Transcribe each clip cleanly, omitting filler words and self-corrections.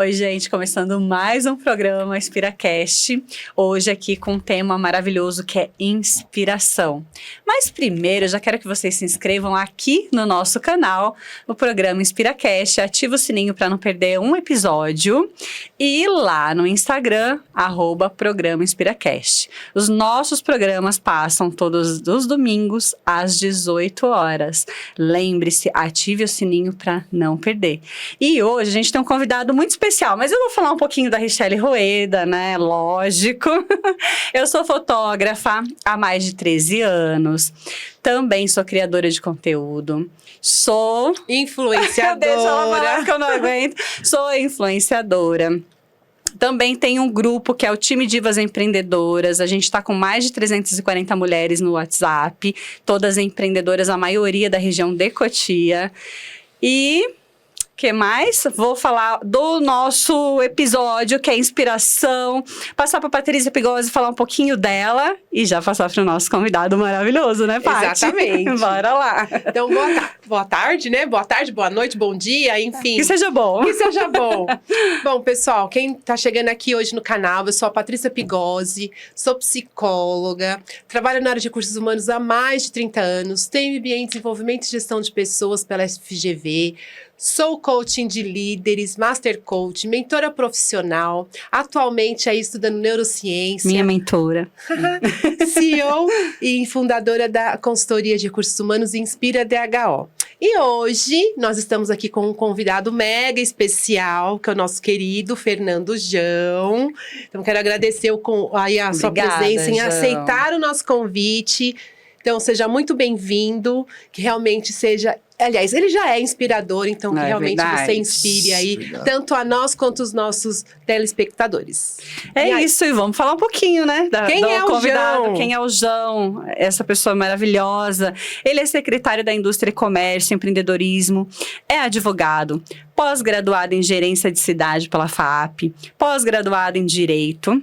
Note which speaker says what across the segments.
Speaker 1: Oi, gente, começando mais um programa InspiraCast. Hoje aqui com um tema maravilhoso que é inspiração. Mas primeiro, eu já quero que vocês se inscrevam aqui no nosso canal, no programa InspiraCast. Ativa o sininho para não perder um episódio. E lá no Instagram, @programa InspiraCast. Os nossos programas passam todos os domingos às 18 horas. Lembre-se, ative o sininho para não perder. E hoje a gente tem um convidado muito especial, mas eu vou falar um pouquinho da Richelle Rueda, né? Lógico. Eu sou fotógrafa há mais de 13 anos. Também sou criadora de conteúdo. Sou
Speaker 2: influenciadora.
Speaker 1: Deixa ela falar que eu não aguento. Sou influenciadora. Também tem um grupo que é o Time Divas Empreendedoras. A gente está com mais de 340 mulheres no WhatsApp. Todas empreendedoras, a maioria da região de Cotia. E que mais? Vou falar do nosso episódio, que é inspiração. Passar para a Patrícia Pigosi falar um pouquinho dela e já passar para o nosso convidado maravilhoso, né, Paty?
Speaker 2: Exatamente.
Speaker 1: Bora lá.
Speaker 2: Então, boa tarde, né? Boa tarde, boa noite, bom dia, enfim.
Speaker 1: Que seja bom.
Speaker 2: Que seja bom. Bom, pessoal, quem tá chegando aqui hoje no canal, eu sou a Patrícia Pigosi, sou psicóloga, trabalho na área de recursos humanos há mais de 30 anos, tenho MBA em desenvolvimento e gestão de pessoas pela FGV, sou coaching de líderes, master coach, mentora profissional, atualmente aí estudando neurociência.
Speaker 1: Minha mentora.
Speaker 2: CEO e fundadora da consultoria de recursos humanos Inspira DHO. E hoje nós estamos aqui com um convidado mega especial, que é o nosso querido Fernando Jão. Então quero agradecer a sua presença em aceitar o nosso convite. Então seja muito bem-vindo, que realmente seja... Aliás, ele já é inspirador, então que realmente você inspire aí, tanto a nós quanto os nossos telespectadores.
Speaker 1: É isso, e vamos falar um pouquinho, né?
Speaker 2: Quem é o Jão?
Speaker 1: Quem é o Jão? Essa pessoa maravilhosa. Ele é secretário da Indústria e Comércio, Empreendedorismo, é advogado, pós-graduado em Gerência de Cidade pela FAAP, pós-graduado em Direito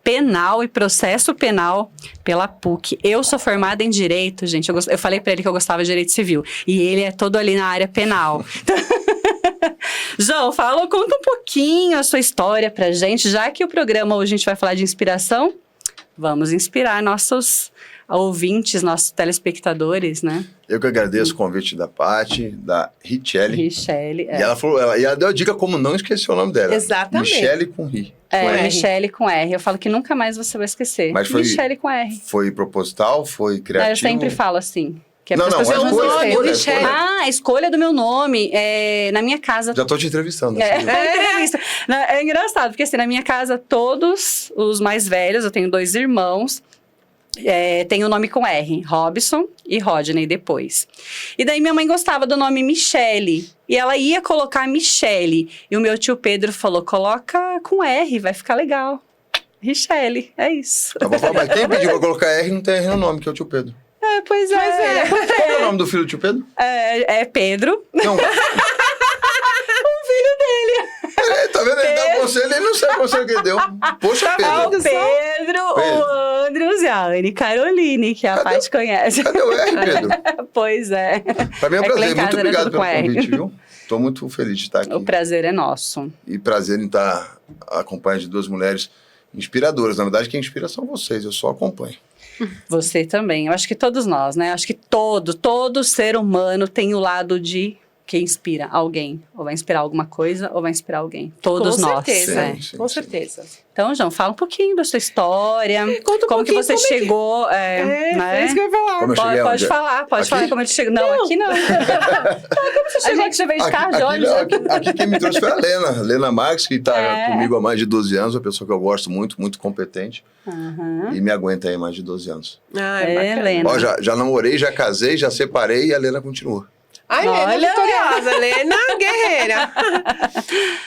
Speaker 1: Penal e Processo Penal pela PUC. Eu sou formada em Direito, gente. Eu falei pra ele que eu gostava de Direito Civil. E ele é todo ali na área penal. João, conta um pouquinho a sua história pra gente. Já que o programa hoje a gente vai falar de inspiração, vamos inspirar nossos ouvintes, nossos telespectadores, né?
Speaker 3: Eu que agradeço o convite da Paty, da Richelle.
Speaker 1: Richelle,
Speaker 3: E ela deu a dica como não esquecer o nome dela.
Speaker 2: Exatamente.
Speaker 3: Michele com Ri.
Speaker 1: Michele com R. Eu falo que nunca mais você vai esquecer.
Speaker 3: Mas foi,
Speaker 1: Michele com R.
Speaker 3: Foi proposital? Foi criativo?
Speaker 1: Eu sempre falo assim. Que é
Speaker 3: não,
Speaker 1: a
Speaker 3: escolha.
Speaker 1: A escolha do meu nome. Na minha casa...
Speaker 3: Já tô te entrevistando.
Speaker 1: Entrevista. É engraçado, porque assim, na minha casa, todos os mais velhos, eu tenho 2 irmãos, tem o nome com R, Robson e Rodney depois. E daí minha mãe gostava do nome Michele. E ela ia colocar Michele. E o meu tio Pedro falou, coloca com R, vai ficar legal. Richelle, é isso.
Speaker 3: Tá bom, mas quem pediu pra colocar R não tem R no nome, que é o tio Pedro.
Speaker 1: Pois é.
Speaker 3: Qual é o nome do filho do tio Pedro?
Speaker 1: É Pedro.
Speaker 3: Não. Tá vendo? Ele dá conselho, ele não sabe o conselho que ele deu. Poxa, Pedro.
Speaker 1: O Pedro, o Andrews e a Anne Caroline, que a Paty conhece.
Speaker 3: Cadê o R, Pedro?
Speaker 1: Pois é.
Speaker 3: Pra mim é um prazer. Muito obrigado pelo convite, viu? Tô muito feliz de estar aqui.
Speaker 1: O prazer é nosso.
Speaker 3: E prazer em estar acompanhado de 2 mulheres inspiradoras. Na verdade, quem inspira são vocês, eu só acompanho.
Speaker 1: Você também. Eu acho que todos nós, né? Acho que todo ser humano tem o lado de que inspira alguém. Ou vai inspirar alguma coisa, ou vai inspirar alguém. Todos nós.
Speaker 2: Com certeza.
Speaker 1: Então, João, fala um pouquinho da sua história.
Speaker 2: Conta um
Speaker 1: como que você chegou.
Speaker 2: É isso que eu ia falar.
Speaker 1: Pode falar como ele chegou. Não, aqui não. Como você chegou aqui? Você veio de carro de ônibus?
Speaker 3: Aqui quem me trouxe foi a Lena Marques, que está comigo há mais de 12 anos, uma pessoa que eu gosto muito, muito competente. E me aguenta aí há mais de 12 anos.
Speaker 1: Lena.
Speaker 3: Ó, já namorei, já casei, já separei e a Lena continua.
Speaker 2: Ai, Lena vitoriosa, Lena guerreira.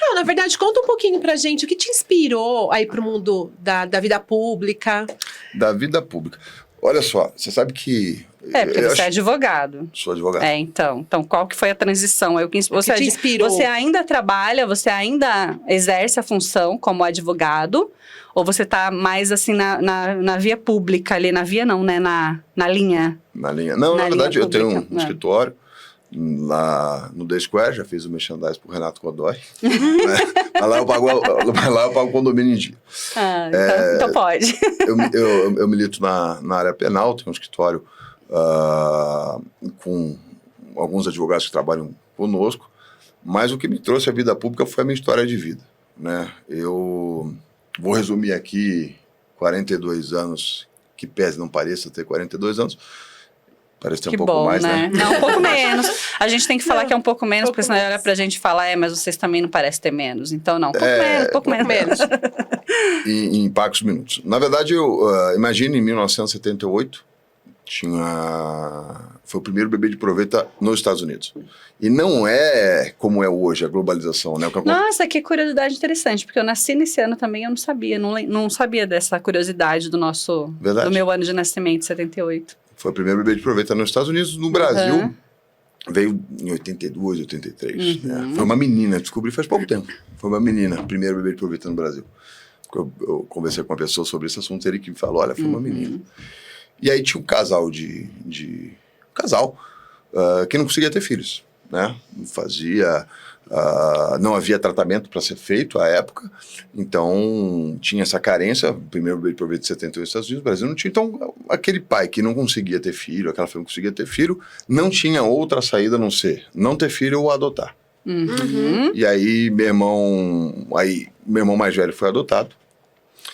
Speaker 2: Não, na verdade, conta um pouquinho pra gente o que te inspirou aí pro mundo da vida pública.
Speaker 3: Da vida pública. Olha só, você sabe que...
Speaker 1: Porque você é advogado.
Speaker 3: Sou advogado.
Speaker 1: Então qual que foi a transição? Você
Speaker 2: te inspirou?
Speaker 1: Você ainda trabalha, você ainda exerce a função como advogado? Ou você tá mais assim na via pública ali, na via não, né? Na linha?
Speaker 3: Na linha. Não, na verdade, eu tenho um escritório. lá no The Square, já fiz o merchandise pro Renato Godoy. Né? Mas lá eu pago o condomínio em dia.
Speaker 1: Então pode.
Speaker 3: Eu milito na área penal, tenho um escritório com alguns advogados que trabalham conosco, mas o que me trouxe à vida pública foi a minha história de vida. Né? Eu vou resumir aqui 42 anos, que pese não pareça ter 42 anos, parece ter um pouco mais, né?
Speaker 1: Não, um pouco menos. A gente tem que falar que é um pouco menos, porque senão olha pra gente falar, mas vocês também não parecem ter menos. Então, não, um pouco menos.
Speaker 3: Em poucos minutos. Na verdade, imagine, em 1978, foi o primeiro bebê de proveta nos Estados Unidos. E não é como é hoje a globalização, né?
Speaker 1: Nossa, que curiosidade interessante, porque eu nasci nesse ano também, eu não sabia, não sabia dessa curiosidade do meu ano de nascimento, 78.
Speaker 3: Foi o primeiro bebê de proveta nos Estados Unidos. No Brasil, veio em 82, 83. Né? Foi uma menina, descobri faz pouco tempo. Foi uma menina, primeiro bebê de proveta no Brasil. Eu conversei com uma pessoa sobre esse assunto, ele que me falou, olha, foi uma menina. E aí tinha um casal que não conseguia ter filhos, né? Não havia tratamento para ser feito à época, então tinha essa carência. O primeiro bebê de proveta de 78 nos Estados Unidos, no Brasil não tinha. Então aquele pai que não conseguia ter filho, aquela família que não conseguia ter filho, não tinha outra saída a não ser não ter filho ou adotar. E aí meu irmão mais velho foi adotado,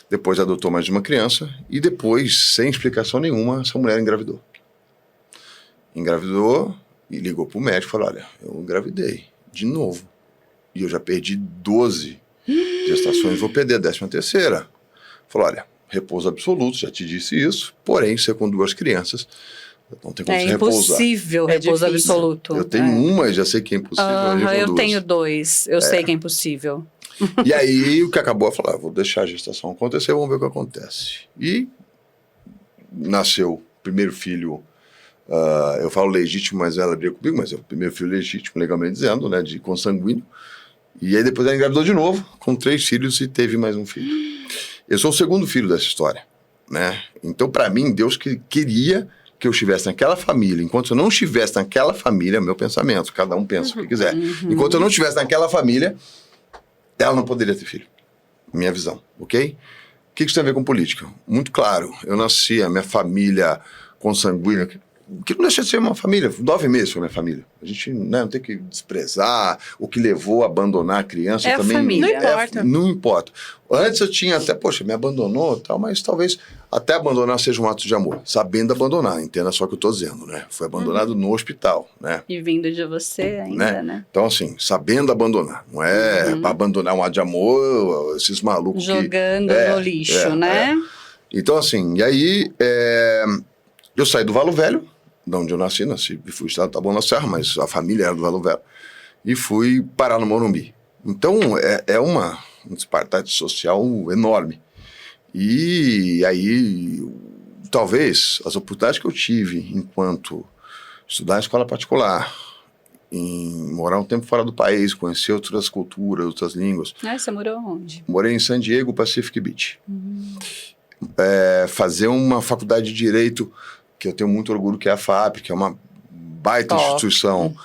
Speaker 3: depois adotou mais de uma criança e depois, sem explicação nenhuma, essa mulher engravidou e ligou pro médico e falou, olha, eu engravidei de novo e eu já perdi 12 gestações, vou perder a 13ª. Falou, olha, repouso absoluto, já te disse isso, porém você com 2 crianças não tem como se repousar.
Speaker 1: É impossível repouso absoluto.
Speaker 3: Eu tenho uma e já sei que é impossível.
Speaker 1: Eu tenho 2, eu sei que é impossível.
Speaker 3: E aí o que acabou, eu falei, vou deixar a gestação acontecer, vamos ver o que acontece. E nasceu o primeiro filho, eu falo legítimo, mas ela briga comigo, mas é o primeiro filho legítimo, legalmente dizendo, né, de consanguíneo. E aí depois ela engravidou de novo, com 3 filhos e teve mais um filho. Eu sou o segundo filho dessa história, né? Então para mim, Deus queria que eu estivesse naquela família. Enquanto eu não estivesse naquela família, meu pensamento, cada um pensa o que quiser. Enquanto eu não estivesse naquela família, ela não poderia ter filho. Minha visão, ok? O que isso tem a ver com política? Muito claro, eu nasci, a minha família consanguínea, que não deixa de ser uma família, 9 meses foi minha família. A gente não tem que desprezar o que levou a abandonar a criança.
Speaker 1: É
Speaker 3: também.
Speaker 1: A família.
Speaker 2: Não importa.
Speaker 3: Não importa. Antes eu tinha até, poxa, me abandonou e tal, mas talvez até abandonar seja um ato de amor. Sabendo abandonar, entenda só o que eu estou dizendo, né? Foi abandonado no hospital, né?
Speaker 1: E vindo de você ainda, né?
Speaker 3: Então, assim, sabendo abandonar. Não é para abandonar um ato de amor, esses malucos
Speaker 1: jogando no lixo, né?
Speaker 3: Então, assim, e aí eu saí do Valo Velho, de onde eu nasci e fui estudar Taboão na Serra, mas a família era do Valo Velho, e fui parar no Morumbi. Então, é uma disparidade social enorme. E aí, talvez, as oportunidades que eu tive enquanto estudar em escola particular, em morar um tempo fora do país, conhecer outras culturas, outras línguas.
Speaker 1: Você morou onde?
Speaker 3: Morei em San Diego, Pacific Beach. Fazer uma faculdade de Direito, que eu tenho muito orgulho, que é a FAP, que é uma baita instituição.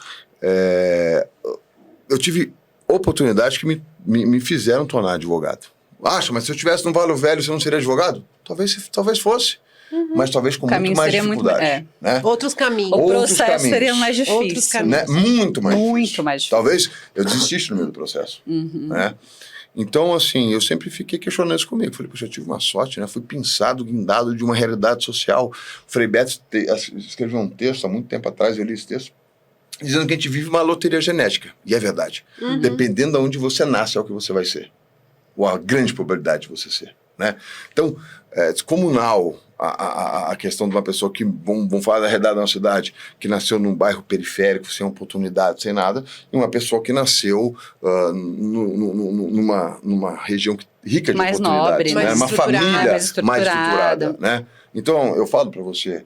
Speaker 3: Eu tive oportunidades que me fizeram tornar advogado. Mas se eu estivesse no Valo Velho, você não seria advogado? Talvez fosse. Mas talvez com muito mais dificuldade. Né?
Speaker 2: Outros caminhos.
Speaker 1: O processo seria mais difícil.
Speaker 2: Outros caminhos.
Speaker 3: Né? Muito mais
Speaker 1: difícil.
Speaker 3: Talvez eu desistisse no meio do processo. Né? Então, assim, eu sempre fiquei questionando isso comigo. Falei, poxa, eu tive uma sorte, né? Fui pinçado, guindado de uma realidade social. Frei Beto escreveu um texto há muito tempo atrás, eu li esse texto, dizendo que a gente vive uma loteria genética. E é verdade. Dependendo de onde você nasce, é o que você vai ser. Ou a grande probabilidade de você ser. Né? Então, é descomunal a questão de uma pessoa que, vamos falar da realidade da nossa cidade, que nasceu num bairro periférico, sem oportunidade, sem nada, e uma pessoa que nasceu numa região rica de
Speaker 1: mais
Speaker 3: oportunidades.
Speaker 1: Nobre,
Speaker 3: né? Uma família mais estruturada. Né? Então, eu falo para você,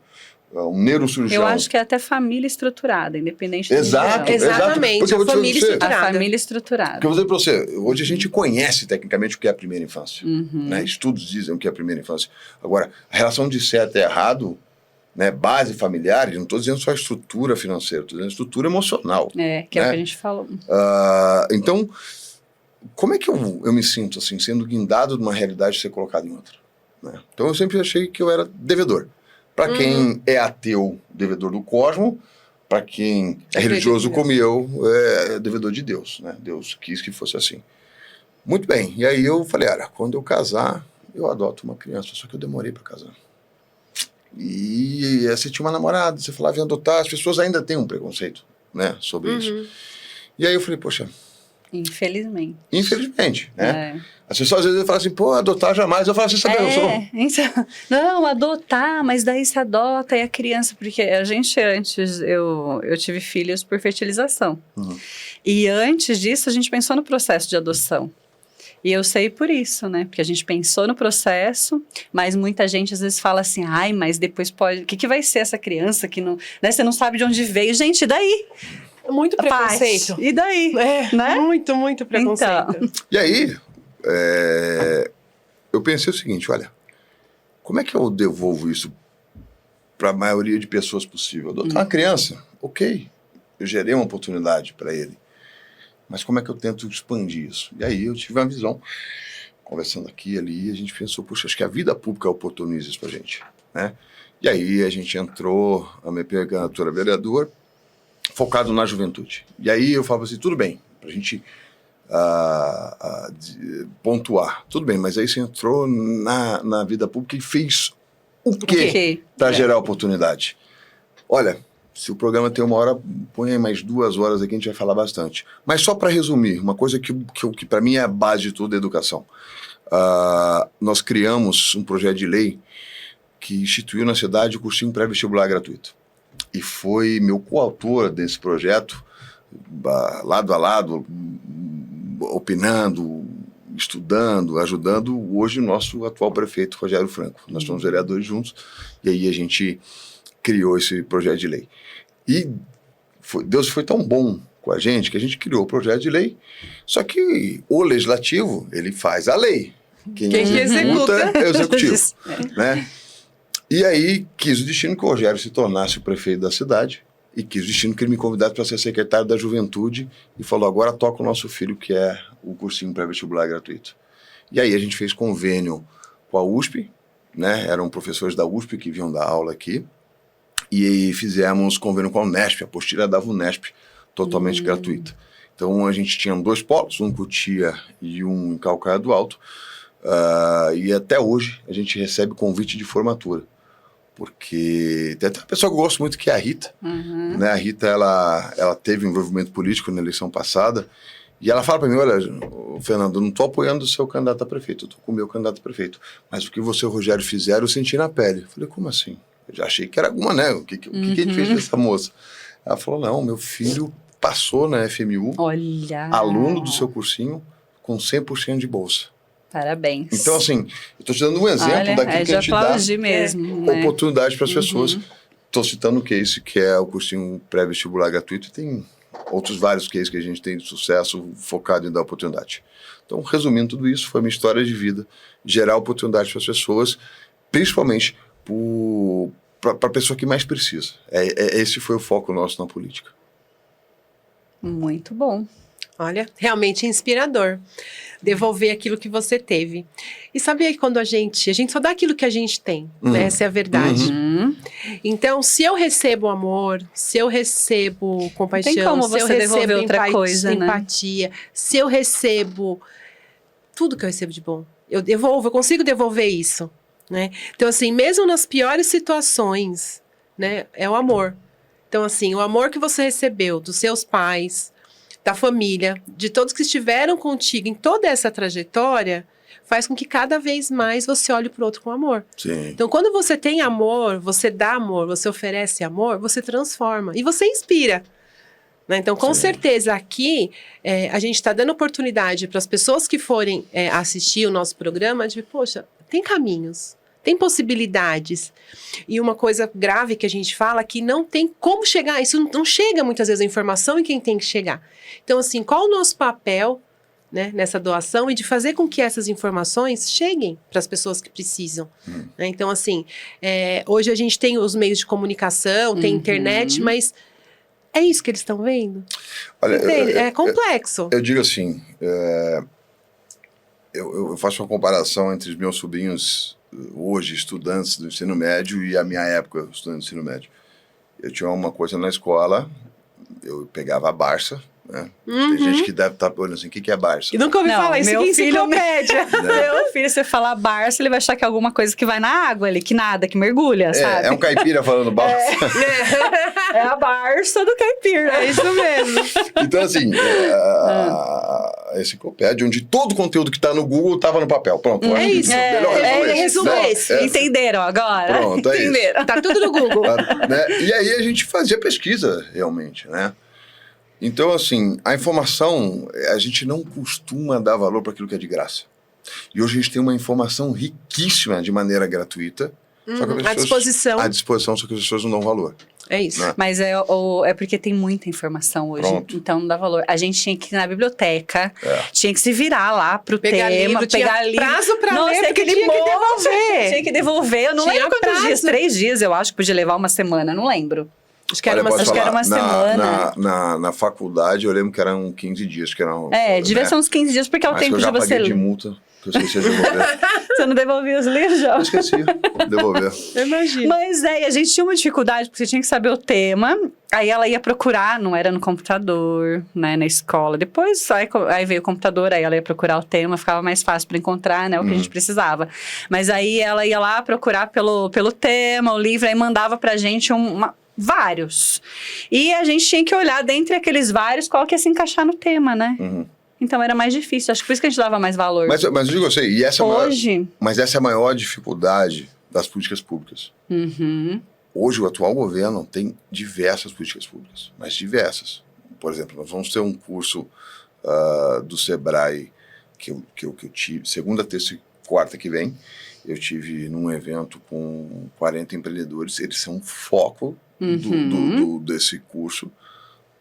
Speaker 3: um neurocirurgião...
Speaker 1: Eu acho que é até família estruturada, independente da
Speaker 3: Exato,
Speaker 1: região.
Speaker 2: Exatamente, a família estruturada.
Speaker 1: A família estruturada.
Speaker 3: Porque eu vou dizer para você, hoje a gente conhece tecnicamente o que é a primeira infância. Né? Estudos dizem o que é a primeira infância. Agora, a relação de certo e errado né, base familiar, não estou dizendo só a estrutura financeira, estou dizendo a estrutura emocional.
Speaker 1: Que é o que a gente falou.
Speaker 3: Então, como é que eu me sinto assim, sendo guindado de uma realidade e ser colocado em outra? Né? Então eu sempre achei que eu era devedor. Para quem é ateu, devedor do cosmo. Para quem é religioso como eu, é devedor de Deus. Né? Deus quis que fosse assim. Muito bem. E aí eu falei, olha, quando eu casar, eu adoto uma criança. Só que eu demorei para casar. E você tinha uma namorada, você falava em adotar, as pessoas ainda têm um preconceito, né, sobre isso. E aí eu falei, poxa... Infelizmente, né? As pessoas às vezes falam assim, pô, adotar jamais. Eu falo, você sabe, eu sou...
Speaker 1: Não, adotar, mas daí você adota e a criança... Porque a gente antes, eu tive filhos por fertilização. E antes disso, a gente pensou no processo de adoção. E eu sei por isso, né? Porque a gente pensou no processo, mas muita gente às vezes fala assim, ai, mas depois pode... O que vai ser essa criança que não... Né? Você não sabe de onde veio. Gente, e daí?
Speaker 2: Muito preconceito.
Speaker 1: E daí? Né?
Speaker 2: Muito preconceito.
Speaker 1: Então.
Speaker 3: E aí, eu pensei o seguinte, olha, como é que eu devolvo isso para a maioria de pessoas possível? Adotar uma criança, ok, eu gerei uma oportunidade para ele, mas como é que eu tento expandir isso? E aí eu tive uma visão, conversando aqui e ali, a gente pensou, puxa, acho que a vida pública oportuniza isso para a gente, né? E aí a gente entrou, a minha candidatura a vereador, focado na juventude. E aí eu falava assim, tudo bem, pra gente pontuar, tudo bem, mas aí você entrou na vida pública e fez o quê para gerar oportunidade? Olha, se o programa tem 1 hora, põe aí mais 2 horas aqui, a gente vai falar bastante. Mas só para resumir, uma coisa que para mim é a base de tudo é a educação. Nós criamos um projeto de lei que instituiu na cidade o cursinho pré-vestibular gratuito. E foi meu coautor desse projeto, lado a lado, opinando, estudando, ajudando hoje o nosso atual prefeito, Rogério Franco. Nós somos vereadores juntos, e aí a gente criou esse projeto de lei. E Deus foi tão bom com a gente que a gente criou o projeto de lei, só que o legislativo, ele faz a lei. Quem executa é o executivo. Né? E aí quis o destino que o Rogério se tornasse o prefeito da cidade e quis o destino que ele me convidasse para ser secretário da Juventude e falou, agora toca o nosso filho, que é o cursinho pré-vestibular gratuito. E aí a gente fez convênio com a USP, né? Eram professores da USP que vinham dar aula aqui, e aí fizemos convênio com a Unesp, a apostila da Unesp, totalmente gratuita. Então a gente tinha 2 polos, um em Cotia e um em Calcaia do Alto, e até hoje a gente recebe convite de formatura. Porque tem até uma pessoa que eu gosto muito, que é a Rita. Né? A Rita, ela teve envolvimento político na eleição passada, e ela fala para mim, olha, Fernando, eu não estou apoiando o seu candidato a prefeito, eu estou com o meu candidato a prefeito, mas o que você e o Rogério fizeram, eu senti na pele. Eu falei, como assim? Eu já achei que era alguma, né? O que a gente fez com essa moça? Ela falou, não, meu filho passou na FMU, aluno do seu cursinho, com 100% de bolsa.
Speaker 1: Parabéns.
Speaker 3: Então, assim, eu estou te dando um exemplo daquilo que a gente dá
Speaker 1: mesmo, né?
Speaker 3: oportunidade para as pessoas. Estou citando o case, que é o cursinho pré-vestibular gratuito, e tem outros vários cases que a gente tem de sucesso focado em dar oportunidade. Então, resumindo tudo isso, foi minha história de vida, gerar oportunidade para as pessoas, principalmente para a pessoa que mais precisa. Esse foi o foco nosso na política.
Speaker 1: Muito bom.
Speaker 2: Olha, realmente inspirador. Devolver aquilo que você teve. E sabia que quando a gente só dá aquilo que a gente tem, né? Essa é a verdade. Então, se eu recebo amor, se eu recebo compaixão,
Speaker 1: tem como
Speaker 2: se eu
Speaker 1: você devolver
Speaker 2: recebo
Speaker 1: outra coisa,
Speaker 2: empatia, né? Se eu recebo tudo que eu recebo de bom, eu devolvo, eu consigo devolver isso, né? Então, assim, mesmo nas piores situações, né? É o amor. Então, assim, o amor que você recebeu dos seus pais, da família, de todos que estiveram contigo em toda essa trajetória, faz com que cada vez mais você olhe para o outro com amor.
Speaker 3: Sim.
Speaker 2: Então, quando você tem amor, você dá amor, você oferece amor, você transforma e você inspira. Né? Então, com certeza, aqui a gente está dando oportunidade para as pessoas que forem assistir o nosso programa de, poxa, tem caminhos. Tem possibilidades. E uma coisa grave que a gente fala é que não tem como chegar. Isso não chega muitas vezes a informação em quem tem que chegar. Então, assim, qual o nosso papel né, nessa doação e de fazer com que essas informações cheguem para as pessoas que precisam. Né? Então, assim, hoje a gente tem os meios de comunicação, tem internet, mas é isso que eles estão vendo?
Speaker 3: Olha,
Speaker 2: é complexo.
Speaker 3: Eu digo assim, eu faço uma comparação entre os meus sobrinhos hoje, estudantes do ensino médio, e a minha época, estudante do ensino médio. Eu tinha uma coisa na escola, eu pegava a Barça, né? Tem gente que deve estar olhando assim, o que é Barça?
Speaker 2: E nunca ouvi falar isso,
Speaker 1: meu
Speaker 2: que
Speaker 1: filho,
Speaker 2: enciclopédia.
Speaker 1: Meu filho, você falar Barça, ele vai achar que é alguma coisa que vai na água ali, que nada, que mergulha, sabe?
Speaker 3: É um caipira falando Barça.
Speaker 1: É a Barça do caipira.
Speaker 2: É isso mesmo.
Speaker 3: Então, assim, a enciclopédia, onde todo o conteúdo que está no Google estava no papel. Pronto.
Speaker 2: É isso.
Speaker 3: Melhor
Speaker 2: resumo esse.
Speaker 1: Entenderam agora?
Speaker 3: Pronto, é
Speaker 1: Entenderam.
Speaker 3: isso.
Speaker 2: Tá tudo no Google.
Speaker 3: Né? E aí a gente fazia pesquisa, realmente, né? Então, assim, a informação, a gente não costuma dar valor para aquilo que é de graça. E hoje a gente tem uma informação riquíssima de maneira gratuita. Só que
Speaker 2: à disposição.
Speaker 3: À disposição, só que as pessoas não dão valor.
Speaker 2: É isso.
Speaker 3: Né?
Speaker 1: Mas é porque tem muita informação hoje,
Speaker 3: Pronto.
Speaker 1: então não dá valor. A gente tinha que ir na biblioteca, tinha que se virar lá pro
Speaker 2: pegar
Speaker 1: tema,
Speaker 2: livro,
Speaker 1: pegar
Speaker 2: tinha
Speaker 1: livro.
Speaker 2: prazo pra
Speaker 1: Nossa,
Speaker 2: ler, porque
Speaker 1: aquele
Speaker 2: tinha que
Speaker 1: monte,
Speaker 2: devolver.
Speaker 1: Tinha que devolver. Eu não
Speaker 2: Tinha
Speaker 1: lembro quantos
Speaker 2: prazo.
Speaker 1: dias, 3 dias, eu acho que podia levar uma semana, não lembro.
Speaker 2: Acho que era
Speaker 3: Olha,
Speaker 2: uma,
Speaker 3: posso
Speaker 1: acho que era
Speaker 3: falar,
Speaker 1: uma semana.
Speaker 3: Na faculdade, eu lembro que eram 15 dias. Que eram,
Speaker 1: Devia ser uns 15 dias, porque é o
Speaker 3: Mas
Speaker 1: tempo
Speaker 3: que eu
Speaker 1: de
Speaker 3: já
Speaker 1: você
Speaker 3: paguei de
Speaker 1: ler.
Speaker 3: multa, que eu esqueci de devolver.
Speaker 1: Você não devolvia os livros, já?
Speaker 3: Eu esqueci de devolver.
Speaker 2: Eu imagino.
Speaker 1: Mas e a gente tinha uma dificuldade, porque você tinha que saber o tema. Aí ela ia procurar, não era no computador, né, na escola. Depois, aí veio o computador, aí ela ia procurar o tema, ficava mais fácil para encontrar, né, o que a gente precisava. Mas aí ela ia lá procurar pelo tema, o livro, aí mandava pra gente vários. E a gente tinha que olhar dentre aqueles vários qual que ia se encaixar no tema, né? Então era mais difícil. Acho que por isso que a gente dava mais valor.
Speaker 3: Mas eu digo assim, e essa
Speaker 1: Hoje...
Speaker 3: mas essa é a maior dificuldade das políticas públicas. Hoje o atual governo tem diversas políticas públicas, mas diversas. Por exemplo, nós vamos ter um curso do Sebrae que eu tive, segunda, terça e quarta que vem. Eu tive num evento com 40 empreendedores, eles são um foco desse curso.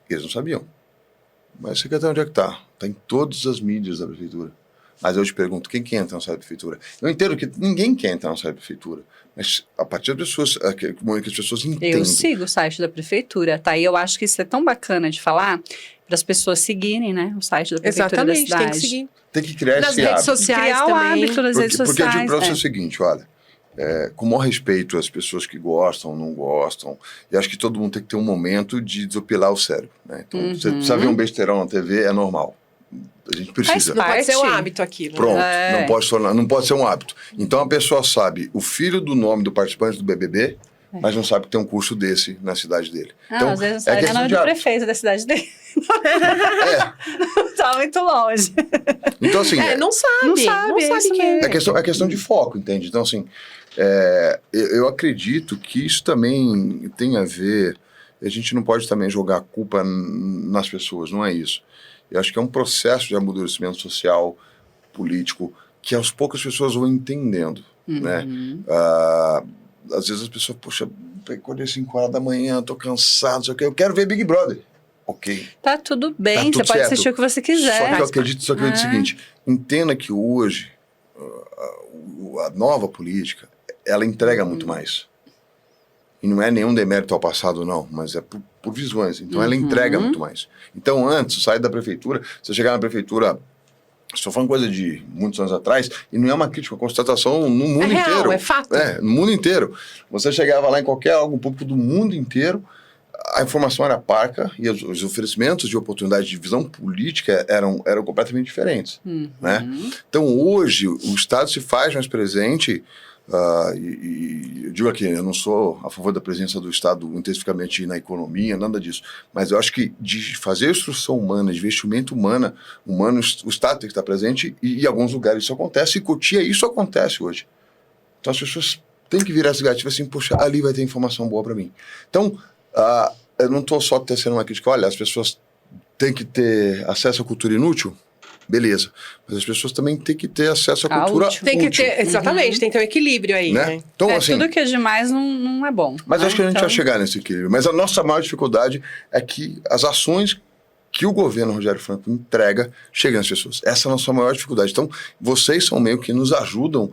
Speaker 3: Eles não sabiam. Mas o secretário, onde é que está? Está em todas as mídias da prefeitura. Mas eu te pergunto, quem quer entrar no site da prefeitura? Eu entendo que ninguém quer entrar no site da prefeitura. Mas a partir das pessoas, que as pessoas entendem.
Speaker 1: Eu sigo o site da prefeitura, tá? E eu acho que isso é tão bacana de falar para as pessoas seguirem, né? O site da prefeitura da cidade.
Speaker 2: Tem que seguir.
Speaker 3: Tem que criar
Speaker 2: Nas
Speaker 3: esse
Speaker 2: redes
Speaker 3: hábito.
Speaker 2: sociais
Speaker 1: criar
Speaker 2: também.
Speaker 1: o hábito nas redes
Speaker 3: Porque eu
Speaker 1: sociais.
Speaker 3: digo para você o seguinte, olha, com o maior respeito às pessoas que gostam, não gostam, e acho que todo mundo tem que ter um momento de desopilar o cérebro, né? Então, você precisa ver um besteirão na TV, é normal. A gente precisa.
Speaker 2: Não pode ser um
Speaker 1: Parte.
Speaker 2: hábito aquilo.
Speaker 3: Pronto,
Speaker 1: É.
Speaker 3: não pode ser um hábito. Então a pessoa sabe o filho do nome do participante do BBB, mas não sabe que tem um curso desse na cidade dele. Então,
Speaker 1: Às vezes não sabe nem o
Speaker 3: questão
Speaker 1: nome
Speaker 3: de
Speaker 1: do
Speaker 3: hábito.
Speaker 1: prefeito da cidade dele.
Speaker 3: É.
Speaker 1: Tá muito longe.
Speaker 3: Então, assim,
Speaker 2: Não sabe.
Speaker 1: Não sabe, é isso
Speaker 2: quem é.
Speaker 3: é questão de foco, entende? Então, assim, eu acredito que isso também tem a ver. A gente não pode também jogar a culpa nas pessoas, não é isso. Eu acho que é um processo de amadurecimento social, político, que aos poucos as pessoas vão entendendo, né? Às vezes as pessoas, poxa, acordei 5 horas da manhã, tô cansado, não sei o quê, eu quero ver Big Brother. Ok.
Speaker 1: Tá tudo bem,
Speaker 3: Tá tudo
Speaker 1: você pode
Speaker 3: certo.
Speaker 1: assistir o que você quiser.
Speaker 3: Só que eu acredito o seguinte, entenda que hoje a nova política, ela entrega muito mais. E não é nenhum demérito ao passado, não, mas é por visões. Então ela entrega muito mais. Então antes, sair da prefeitura, você chegar na prefeitura, estou falando coisa de muitos anos atrás, e não é uma crítica, é uma constatação no mundo
Speaker 2: real,
Speaker 3: inteiro.
Speaker 2: é fato.
Speaker 3: No mundo inteiro. Você chegava lá em qualquer órgão público do mundo inteiro, a informação era parca e os oferecimentos de oportunidade de visão política eram completamente diferentes. Né? Então hoje o Estado se faz mais presente. E eu digo aqui, eu não sou a favor da presença do Estado intensivamente na economia, nada disso, mas eu acho que de fazer instrução humana, de investimento humano, o Estado tem que estar presente e em alguns lugares isso acontece, e Cotia isso acontece hoje. Então as pessoas têm que virar esse gatilho assim, poxa, ali vai ter informação boa para mim. Então, eu não estou só tecendo uma crítica, olha, as pessoas têm que ter acesso à cultura inútil, beleza. Mas as pessoas também têm que ter acesso à cultura útil.
Speaker 2: Tem que ter, exatamente, tem que ter um equilíbrio aí, né?
Speaker 3: Então, assim,
Speaker 1: Tudo que é demais não é bom.
Speaker 3: mas
Speaker 1: né?
Speaker 3: acho que a gente
Speaker 1: Então,
Speaker 3: vai chegar nesse equilíbrio. Mas a nossa maior dificuldade é que as ações que o governo Rogério Franco entrega chegue às pessoas. Essa é a nossa maior dificuldade. Então, vocês são meio que nos ajudam.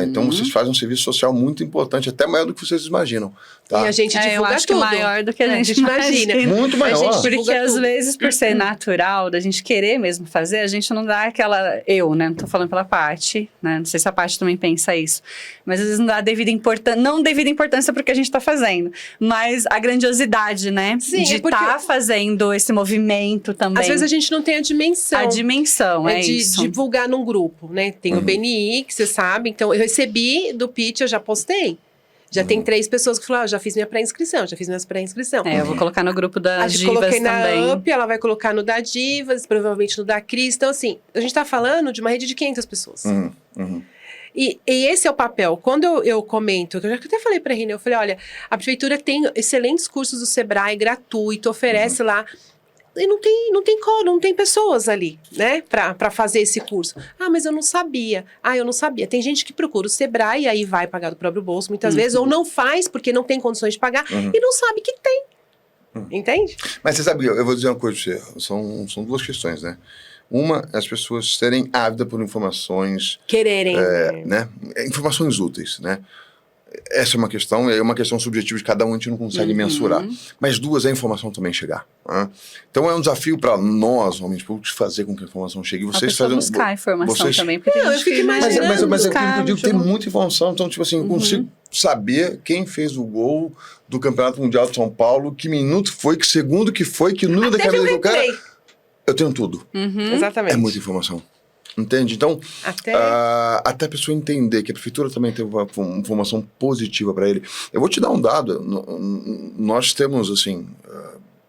Speaker 3: Então, vocês fazem um serviço social muito importante, até maior do que vocês imaginam. Tá?
Speaker 2: E a gente divulga
Speaker 1: eu acho
Speaker 2: tudo.
Speaker 1: que maior do que a gente imagina.
Speaker 3: Muito maior.
Speaker 1: Porque às vezes, por ser natural, da gente querer mesmo fazer, a gente não dá aquela... Eu, né? Não tô falando pela Paty, né? Não sei se a Paty também pensa isso. Mas às vezes não dá não devida importância pro que a gente tá fazendo. Mas a grandiosidade, né?
Speaker 2: Sim,
Speaker 1: de estar fazendo esse movimento também.
Speaker 2: Às vezes a gente não tem a dimensão.
Speaker 1: A dimensão, é
Speaker 2: de
Speaker 1: isso.
Speaker 2: divulgar num grupo, né? Tem o BNI, que você sabe. Então, eu recebi do pitch, eu já postei. Já tem 3 pessoas que falaram, já fiz minha pré-inscrição, já fiz minha pré-inscrição.
Speaker 1: Eu vou colocar no grupo das divas
Speaker 2: coloquei
Speaker 1: também.
Speaker 2: na UP, ela vai colocar no da Divas, provavelmente no da Cris. Então, assim, a gente tá falando de uma rede de 500 pessoas. E esse é o papel. Quando eu comento, eu já até falei pra Rina, eu falei, olha, a prefeitura tem excelentes cursos do Sebrae, gratuito, oferece lá. E não tem pessoas ali, né, pra fazer esse curso. Ah, mas eu não sabia. Ah, eu não sabia. Tem gente que procura o Sebrae e aí vai pagar do próprio bolso, muitas vezes, ou não faz porque não tem condições de pagar e não sabe que tem. Entende?
Speaker 3: Mas você sabe, eu vou dizer uma coisa pra você. São 2 questões, né? Uma, as pessoas serem ávidas por informações...
Speaker 2: Quererem.
Speaker 3: Né? Informações úteis, né? Essa é uma questão, é uma questão subjetiva de cada um, a gente não consegue mensurar. Mas 2, é a informação também chegar. Né? Então é um desafio para nós, homens públicos, fazer com que a informação chegue. Vocês fazem
Speaker 1: buscar a informação também, porque
Speaker 2: eu fico imaginando.
Speaker 3: Mas é que eu digo, tem muita informação, então, tipo assim, eu consigo saber quem fez o gol do Campeonato Mundial de São Paulo, que minuto foi, que segundo que foi, que número da cabeça do cara. Eu tenho tudo.
Speaker 2: Exatamente.
Speaker 3: É muita informação. Entende? Então, até a pessoa entender que a prefeitura também tem uma informação positiva para ele. Eu vou te dar um dado. Nós temos, assim,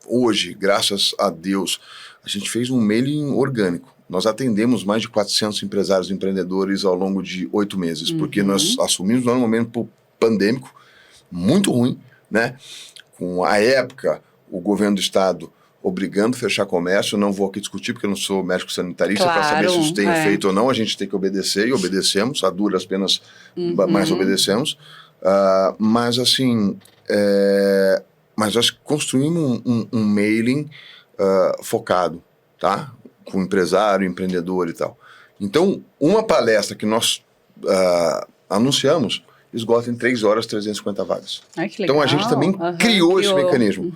Speaker 3: hoje, graças a Deus, a gente fez um mailing orgânico. Nós atendemos mais de 400 empresários e empreendedores ao longo de 8 meses, porque nós assumimos num momento pandêmico muito ruim, né? Com a época, o governo do estado obrigando a fechar comércio, não vou aqui discutir porque eu não sou médico sanitarista para saber se isso tem feito ou não, a gente tem que obedecer e obedecemos, a duras penas, mas obedecemos. Mas assim, mas nós construímos um mailing focado, tá? Com empresário, empreendedor e tal. Então, uma palestra que nós anunciamos esgota em 3 horas 350 vagas.
Speaker 1: Ai, que legal.
Speaker 3: Então a gente também criou esse mecanismo.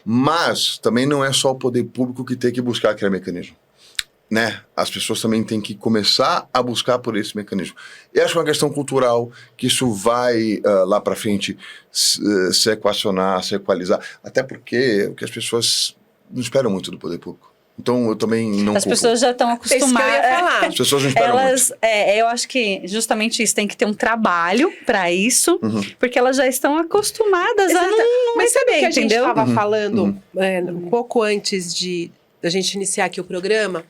Speaker 3: Mas também não é só o poder público que tem que buscar aquele mecanismo. Né? As pessoas também têm que começar a buscar por esse mecanismo. Eu acho que é uma questão cultural, que isso vai lá para frente se equacionar, se equalizar. Até porque o que as pessoas não esperam muito do poder público. Então, eu também não
Speaker 1: As pessoas já estão acostumadas.
Speaker 2: Isso que eu ia falar.
Speaker 3: As pessoas não esperam muito.
Speaker 1: Eu acho que justamente isso, tem que ter um trabalho para isso, porque elas já estão acostumadas a não
Speaker 2: Mas sabe o que a gente
Speaker 1: entendeu?
Speaker 2: estava falando um pouco antes da gente iniciar aqui o programa?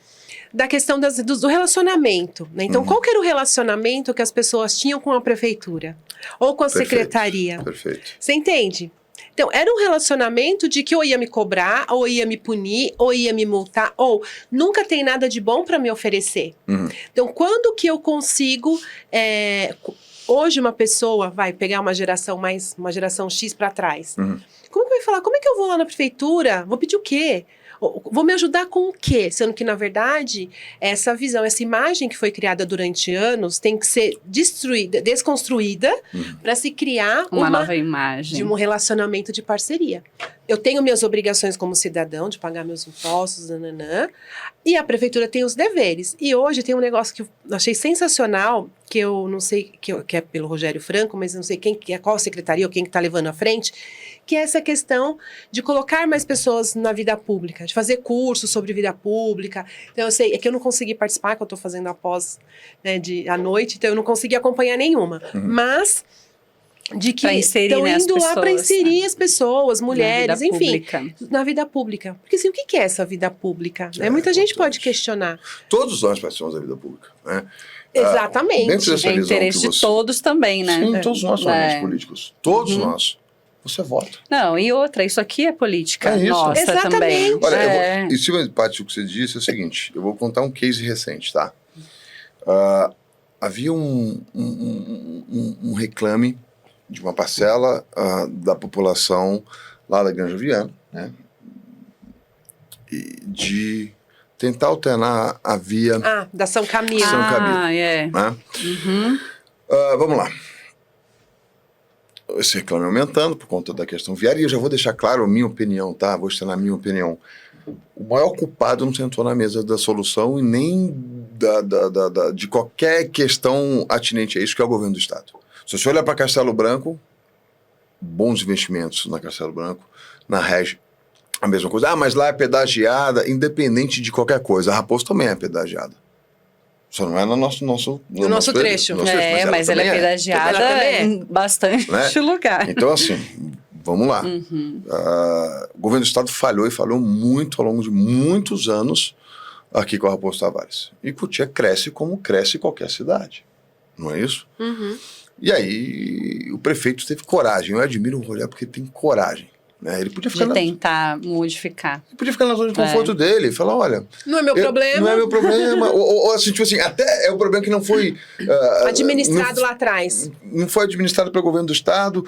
Speaker 2: Da questão do relacionamento, né? Então, qual que era o relacionamento que as pessoas tinham com a prefeitura? Ou com a secretaria?
Speaker 3: Perfeito.
Speaker 2: Você entende? Então, era um relacionamento de que ou ia me cobrar, ou ia me punir, ou ia me multar, ou nunca tem nada de bom para me oferecer. Então, quando que eu consigo... hoje uma pessoa vai pegar uma geração X para trás. Como que vai falar? Como é que eu vou lá na prefeitura? Vou pedir o quê? Vou me ajudar com o quê? Sendo que, na verdade, essa visão, essa imagem que foi criada durante anos tem que ser desconstruída para se criar
Speaker 1: uma nova imagem
Speaker 2: de um relacionamento de parceria. Eu tenho minhas obrigações como cidadão de pagar meus impostos, e a prefeitura tem os deveres. E hoje tem um negócio que eu achei sensacional, que eu não sei, que é pelo Rogério Franco, mas não sei qual secretaria ou quem que está levando à frente, que é essa questão de colocar mais pessoas na vida pública, de fazer cursos sobre vida pública. Então, eu sei, é que eu não consegui participar, que eu estou fazendo após, né, à noite, então eu não consegui acompanhar nenhuma. Mas de que estão indo lá para inserir as pessoas, mulheres, enfim, na vida pública. Porque assim, o que é essa vida pública? Muita gente pode questionar.
Speaker 3: Todos nós participamos da vida pública, né?
Speaker 2: Exatamente.
Speaker 1: É interesse de todos também, né?
Speaker 3: Sim, todos nós somos políticos. Todos nós. Você vota.
Speaker 1: Não, e outra, isso aqui é política nossa
Speaker 2: Exatamente.
Speaker 1: também.
Speaker 3: Olha, em cima de parte do que você disse, é o seguinte, eu vou contar um case recente, tá? Havia um reclame de uma parcela da população lá da Granja Viana, né? de tentar alternar a via
Speaker 2: Da São Camilo.
Speaker 3: São Camilo.
Speaker 1: É.
Speaker 3: Né?
Speaker 1: Uhum.
Speaker 3: Vamos lá. Esse reclame aumentando por conta da questão viária, e eu já vou deixar claro a minha opinião, tá? Vou externar a minha opinião. O maior culpado não sentou na mesa da solução e nem de qualquer questão atinente a isso, que é o governo do Estado. Se você olhar para Castelo Branco, bons investimentos na Castelo Branco, na Regi, a mesma coisa. Mas lá é pedagiada, independente de qualquer coisa. A Raposo também é pedagiada. Só não é no nosso
Speaker 2: trecho.
Speaker 1: Mas ela é pedagiada em bastante lugar.
Speaker 3: Então, assim, vamos lá. O governo do Estado falhou e falhou muito ao longo de muitos anos aqui com a Raposo Tavares. E Cotia cresce como cresce qualquer cidade. Não é isso? E aí o prefeito teve coragem. Eu admiro o Rolé porque ele tem coragem. Né? Ele podia ficar
Speaker 1: tentar modificar.
Speaker 3: Ele podia ficar na zona de conforto dele e falar, olha...
Speaker 2: Não é meu problema.
Speaker 3: Não é meu problema. ou assim, tipo assim, até é um problema que não foi...
Speaker 2: administrado lá atrás.
Speaker 3: Não foi administrado pelo governo do Estado,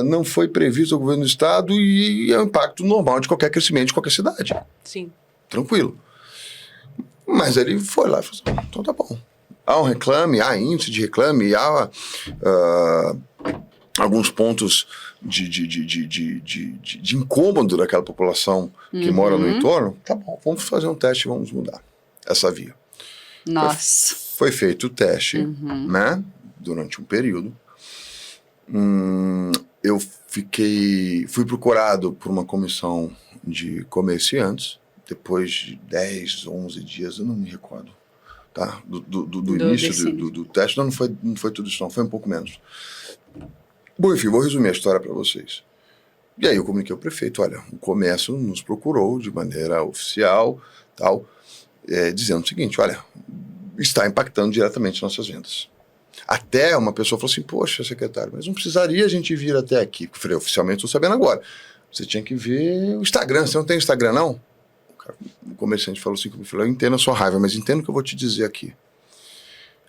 Speaker 3: não foi previsto pelo governo do Estado e é um impacto normal de qualquer crescimento de qualquer cidade.
Speaker 2: Sim.
Speaker 3: Tranquilo. Mas ele foi lá e falou assim, então tá bom. Há um reclame, há índice de reclame, há alguns pontos de incômodo daquela população que mora no entorno. Tá bom, vamos fazer um teste e vamos mudar essa via.
Speaker 1: Nossa.
Speaker 3: Foi feito o teste, né? Durante um período. Eu fui procurado por uma comissão de comerciantes, depois de 10, 11 dias, eu não me recordo. Tá? Do início do teste. Não foi tudo isso, não. Foi um pouco menos. Bom, enfim, vou resumir a história para vocês. E aí eu comuniquei ao prefeito, olha, o comércio nos procurou de maneira oficial, tal, dizendo o seguinte, olha, está impactando diretamente nossas vendas. Até uma pessoa falou assim, poxa, secretário, mas não precisaria a gente vir até aqui. Eu falei, oficialmente estou sabendo agora. Você tinha que ver o Instagram, você não tem Instagram, não? O comerciante falou assim, eu entendo a sua raiva, mas entendo o que eu vou te dizer aqui.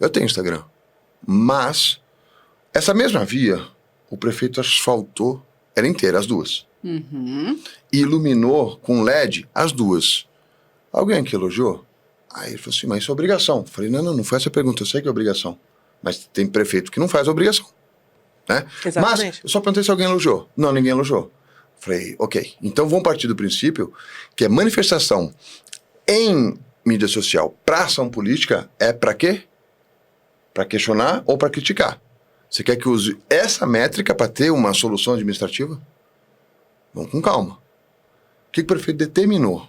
Speaker 3: Eu tenho Instagram, mas essa mesma via, o prefeito asfaltou ela inteira, as duas. E iluminou com LED as duas. Alguém aqui elogiou? Aí ele falou assim, mas isso é obrigação. Eu falei, não foi essa a pergunta, eu sei que é obrigação. Mas tem prefeito que não faz a obrigação. Né?
Speaker 2: Exatamente.
Speaker 3: Mas eu só perguntei se alguém elogiou. Não, ninguém elogiou. Falei, ok, então vamos partir do princípio que a manifestação em mídia social para ação política é para quê? Para questionar ou para criticar. Você quer que eu use essa métrica para ter uma solução administrativa? Vamos com calma. O que o prefeito determinou?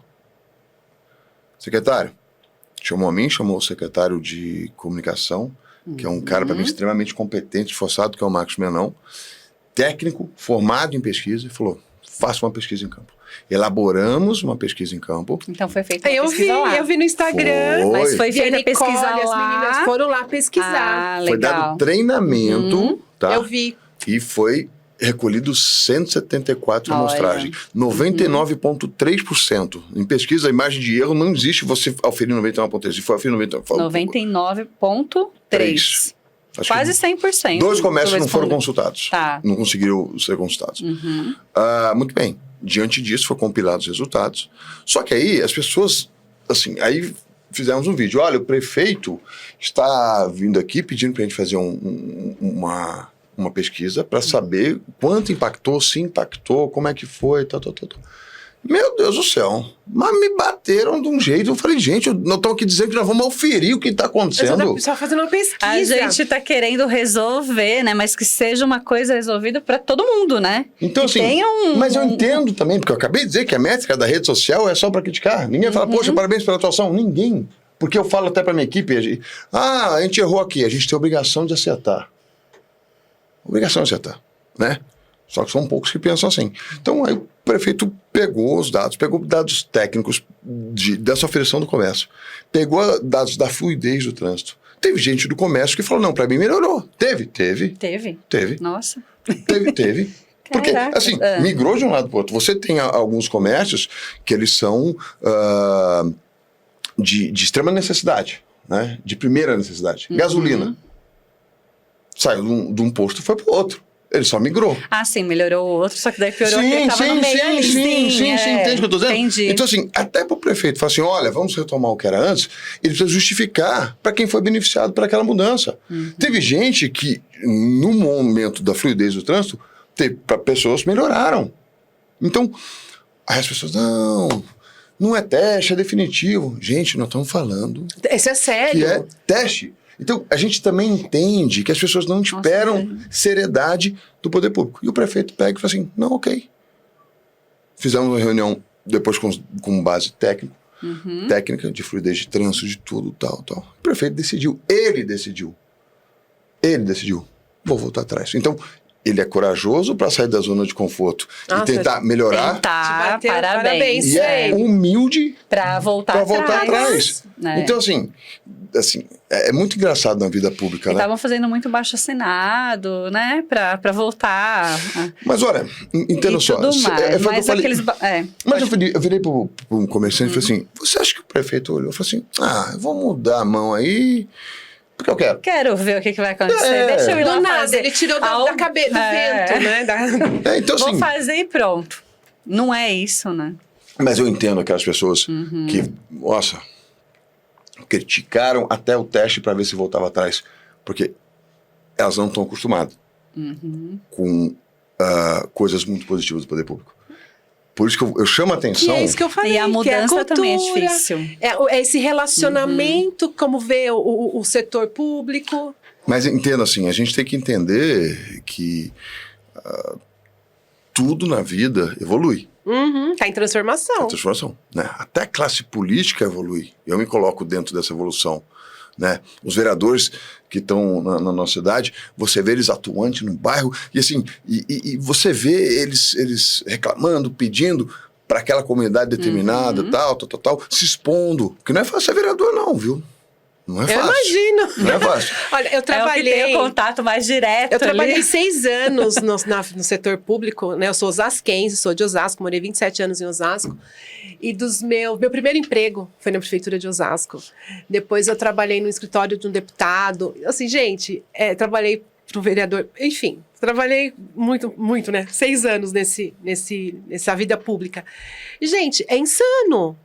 Speaker 3: Secretário, chamou a mim, chamou o secretário de comunicação, que é um cara para mim extremamente competente, esforçado, que é o Marcos Menão, técnico, formado em pesquisa, e falou, faça uma pesquisa em campo. Elaboramos uma pesquisa em campo.
Speaker 1: Então foi feita uma
Speaker 2: Eu vi no Instagram.
Speaker 1: Mas foi feita a pesquisa
Speaker 2: lá. As meninas foram lá pesquisar.
Speaker 1: Legal.
Speaker 3: Foi dado treinamento, tá?
Speaker 2: Eu vi.
Speaker 3: E foi recolhido 174 amostragens. 99,3%. Em pesquisa, a imagem de erro não existe você aferir 99,3%. Se for aferir
Speaker 1: 99,3%. Quase 100%.
Speaker 3: Dois comércios não foram consultados.
Speaker 1: Tá.
Speaker 3: Não conseguiram ser consultados. Muito bem. Diante disso, foram compilados os resultados. Só que aí, as pessoas, assim, aí fizemos um vídeo. Olha, o prefeito está vindo aqui pedindo para a gente fazer uma pesquisa para saber quanto impactou, se impactou, como é que foi, tal. Meu Deus do céu. Mas me bateram de um jeito. Eu falei, gente, nós estamos aqui dizendo que nós vamos auferir o que está acontecendo.
Speaker 2: Só fazendo uma pesquisa.
Speaker 1: A gente está querendo resolver, né? Mas que seja uma coisa resolvida para todo mundo, né?
Speaker 3: Então, assim, mas eu entendo também, porque eu acabei de dizer que a métrica da rede social é só para criticar. Ninguém fala, poxa, parabéns pela atuação. Ninguém. Porque eu falo até para minha equipe, a gente errou aqui, a gente tem a obrigação de acertar. Obrigação de acertar, né? Só que são poucos que pensam assim. Então, aí o prefeito pegou dados técnicos dessa oferição do comércio, pegou dados da fluidez do trânsito. Teve gente do comércio que falou, não, para mim melhorou. Teve.
Speaker 1: Nossa.
Speaker 3: Teve. Porque, assim, migrou de um lado para o outro. Você tem alguns comércios que eles são de extrema necessidade, né? De primeira necessidade. Gasolina. Saiu de um posto e foi para o outro. Ele só migrou.
Speaker 1: Ah, sim, melhorou o outro, só que daí piorou quem tava no meio ali.
Speaker 3: Sim, entende o que eu tô dizendo?
Speaker 1: Entendi.
Speaker 3: Então, assim, até pro prefeito falar assim, olha, vamos retomar o que era antes, ele precisa justificar para quem foi beneficiado por aquela mudança. Teve gente que, no momento da fluidez do trânsito, pessoas melhoraram. Então, aí as pessoas, não é teste, é definitivo. Gente, nós estamos falando
Speaker 2: Isso é sério.
Speaker 3: que é teste. Então, a gente também entende que as pessoas não esperam seriedade do poder público. E o prefeito pega e fala assim, não, ok. Fizemos uma reunião depois com base técnica, de fluidez de trânsito, de tudo, tal. O prefeito decidiu. Ele decidiu. Vou voltar atrás. Então, ele é corajoso para sair da zona de conforto e tentar melhorar.
Speaker 1: Parabéns.
Speaker 3: E é humilde
Speaker 1: para voltar
Speaker 3: atrás. Então, assim, é muito engraçado na vida pública, né?
Speaker 1: Estavam fazendo muito baixo assinado, né? Para voltar.
Speaker 3: Mas olha, entenda só. Mas eu virei para um comerciante e falei assim, você acha que o prefeito olhou? Eu falei assim, eu vou mudar a mão aí, porque eu quero.
Speaker 1: Quero ver o que vai acontecer. Deixa eu ir lá fazer.
Speaker 2: Ele tirou da cabeça do vento, né?
Speaker 3: Então, assim,
Speaker 1: vou fazer e pronto. Não é isso, né?
Speaker 3: Mas eu entendo aquelas pessoas que, nossa, criticaram até o teste para ver se voltava atrás. Porque elas não estão acostumadas com coisas muito positivas do poder público. Por isso que eu chamo a atenção.
Speaker 2: Que é isso que eu falei.
Speaker 1: E a mudança também é difícil.
Speaker 2: É esse relacionamento, como vê o setor público.
Speaker 3: Mas entenda assim, a gente tem que entender que tudo na vida evolui.
Speaker 2: Tá em transformação.
Speaker 3: Né? Até a classe política evolui. Eu me coloco dentro dessa evolução. Né? Os vereadores que estão na nossa cidade, você vê eles atuantes no bairro e assim, e você vê eles reclamando, pedindo para aquela comunidade determinada, tal, se expondo. Porque não é fácil ser vereador não, viu? Não é fácil.
Speaker 2: Eu imagino.
Speaker 3: Não é fácil.
Speaker 2: Olha, eu trabalhei...
Speaker 1: É o que tem o contato mais direto.
Speaker 2: Eu trabalhei 6 anos no setor público, né? Eu sou osasquense, sou de Osasco, morei 27 anos em Osasco. E meu primeiro emprego foi na prefeitura de Osasco. Depois eu trabalhei no escritório de um deputado. Assim, gente, trabalhei para o vereador. Enfim, trabalhei muito, muito, né? 6 anos nessa vida pública. E, gente, é insano.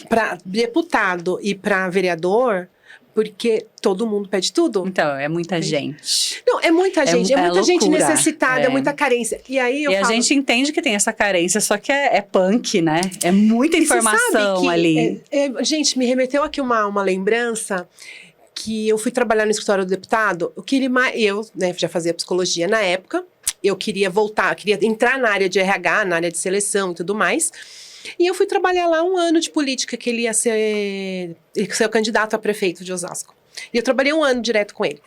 Speaker 2: Para deputado e para vereador, porque todo mundo pede tudo.
Speaker 1: Então, é muita gente.
Speaker 2: Não, é muita gente. É muita gente
Speaker 1: loucura.
Speaker 2: necessitada, é muita carência. E aí
Speaker 1: a gente entende que tem essa carência, só que é punk, né? É muita informação ali.
Speaker 2: Gente, me remeteu aqui uma lembrança que eu fui trabalhar no escritório do deputado. Eu, né, já fazia psicologia na época. Eu queria voltar, queria entrar na área de RH, na área de seleção e tudo mais. E eu fui trabalhar lá 1 ano de política, que ele ia ser o candidato a prefeito de Osasco. E eu trabalhei 1 ano direto com ele.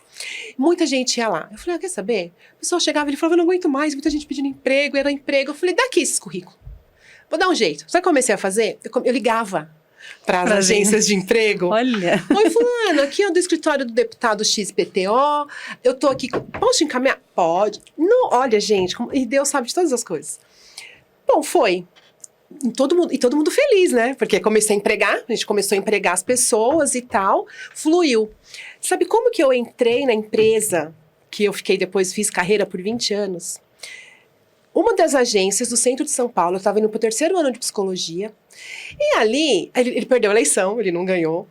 Speaker 2: Muita gente ia lá. Eu falei, quer saber? O pessoal chegava e ele falava, eu não aguento mais, muita gente pedindo emprego, era emprego. Eu falei, dá aqui esses currículos. Vou dar um jeito. Sabe o que eu comecei a fazer? Eu ligava para as agências de emprego.
Speaker 1: Olha.
Speaker 2: Oi, fulano, aqui é do escritório do deputado XPTO. Eu tô aqui, posso encaminhar? Pode. Não, olha, gente, e Deus sabe de todas as coisas. Bom, foi. E todo mundo feliz, né? Porque comecei a empregar, a gente começou a empregar as pessoas e tal, fluiu. Sabe como que eu entrei na empresa, que eu fiz carreira por 20 anos? Uma das agências do centro de São Paulo, eu estava indo para o 3º ano de psicologia, e ali, ele perdeu a eleição, ele não ganhou,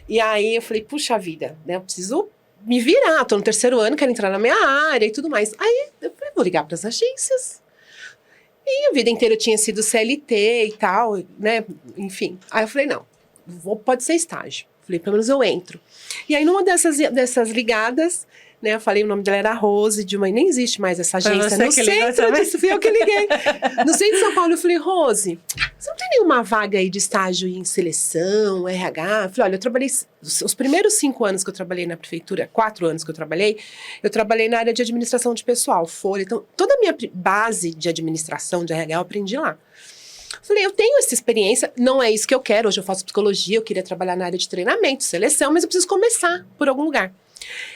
Speaker 2: e aí eu falei, puxa vida, né? Eu preciso me virar, tô no 3º ano, quero entrar na minha área e tudo mais. Aí eu falei, vou ligar para as agências. E a vida inteira eu tinha sido CLT e tal, né? Enfim. Aí eu falei, não, pode ser estágio. Falei, pelo menos eu entro. E aí, numa dessas ligadas, né? Eu falei, o nome dela era Rose, nem existe mais essa agência. No centro disso, fui eu que liguei. No centro de São Paulo, eu falei, Rose, você não tem nenhuma vaga aí de estágio em seleção, RH? Eu falei, olha, eu trabalhei, os primeiros 5 anos que eu trabalhei na prefeitura, 4 anos que eu trabalhei na área de administração de pessoal, folha. Então, toda a minha base de administração, de RH, eu aprendi lá. Falei, eu tenho essa experiência, não é isso que eu quero, hoje eu faço psicologia, eu queria trabalhar na área de treinamento, seleção, mas eu preciso começar por algum lugar.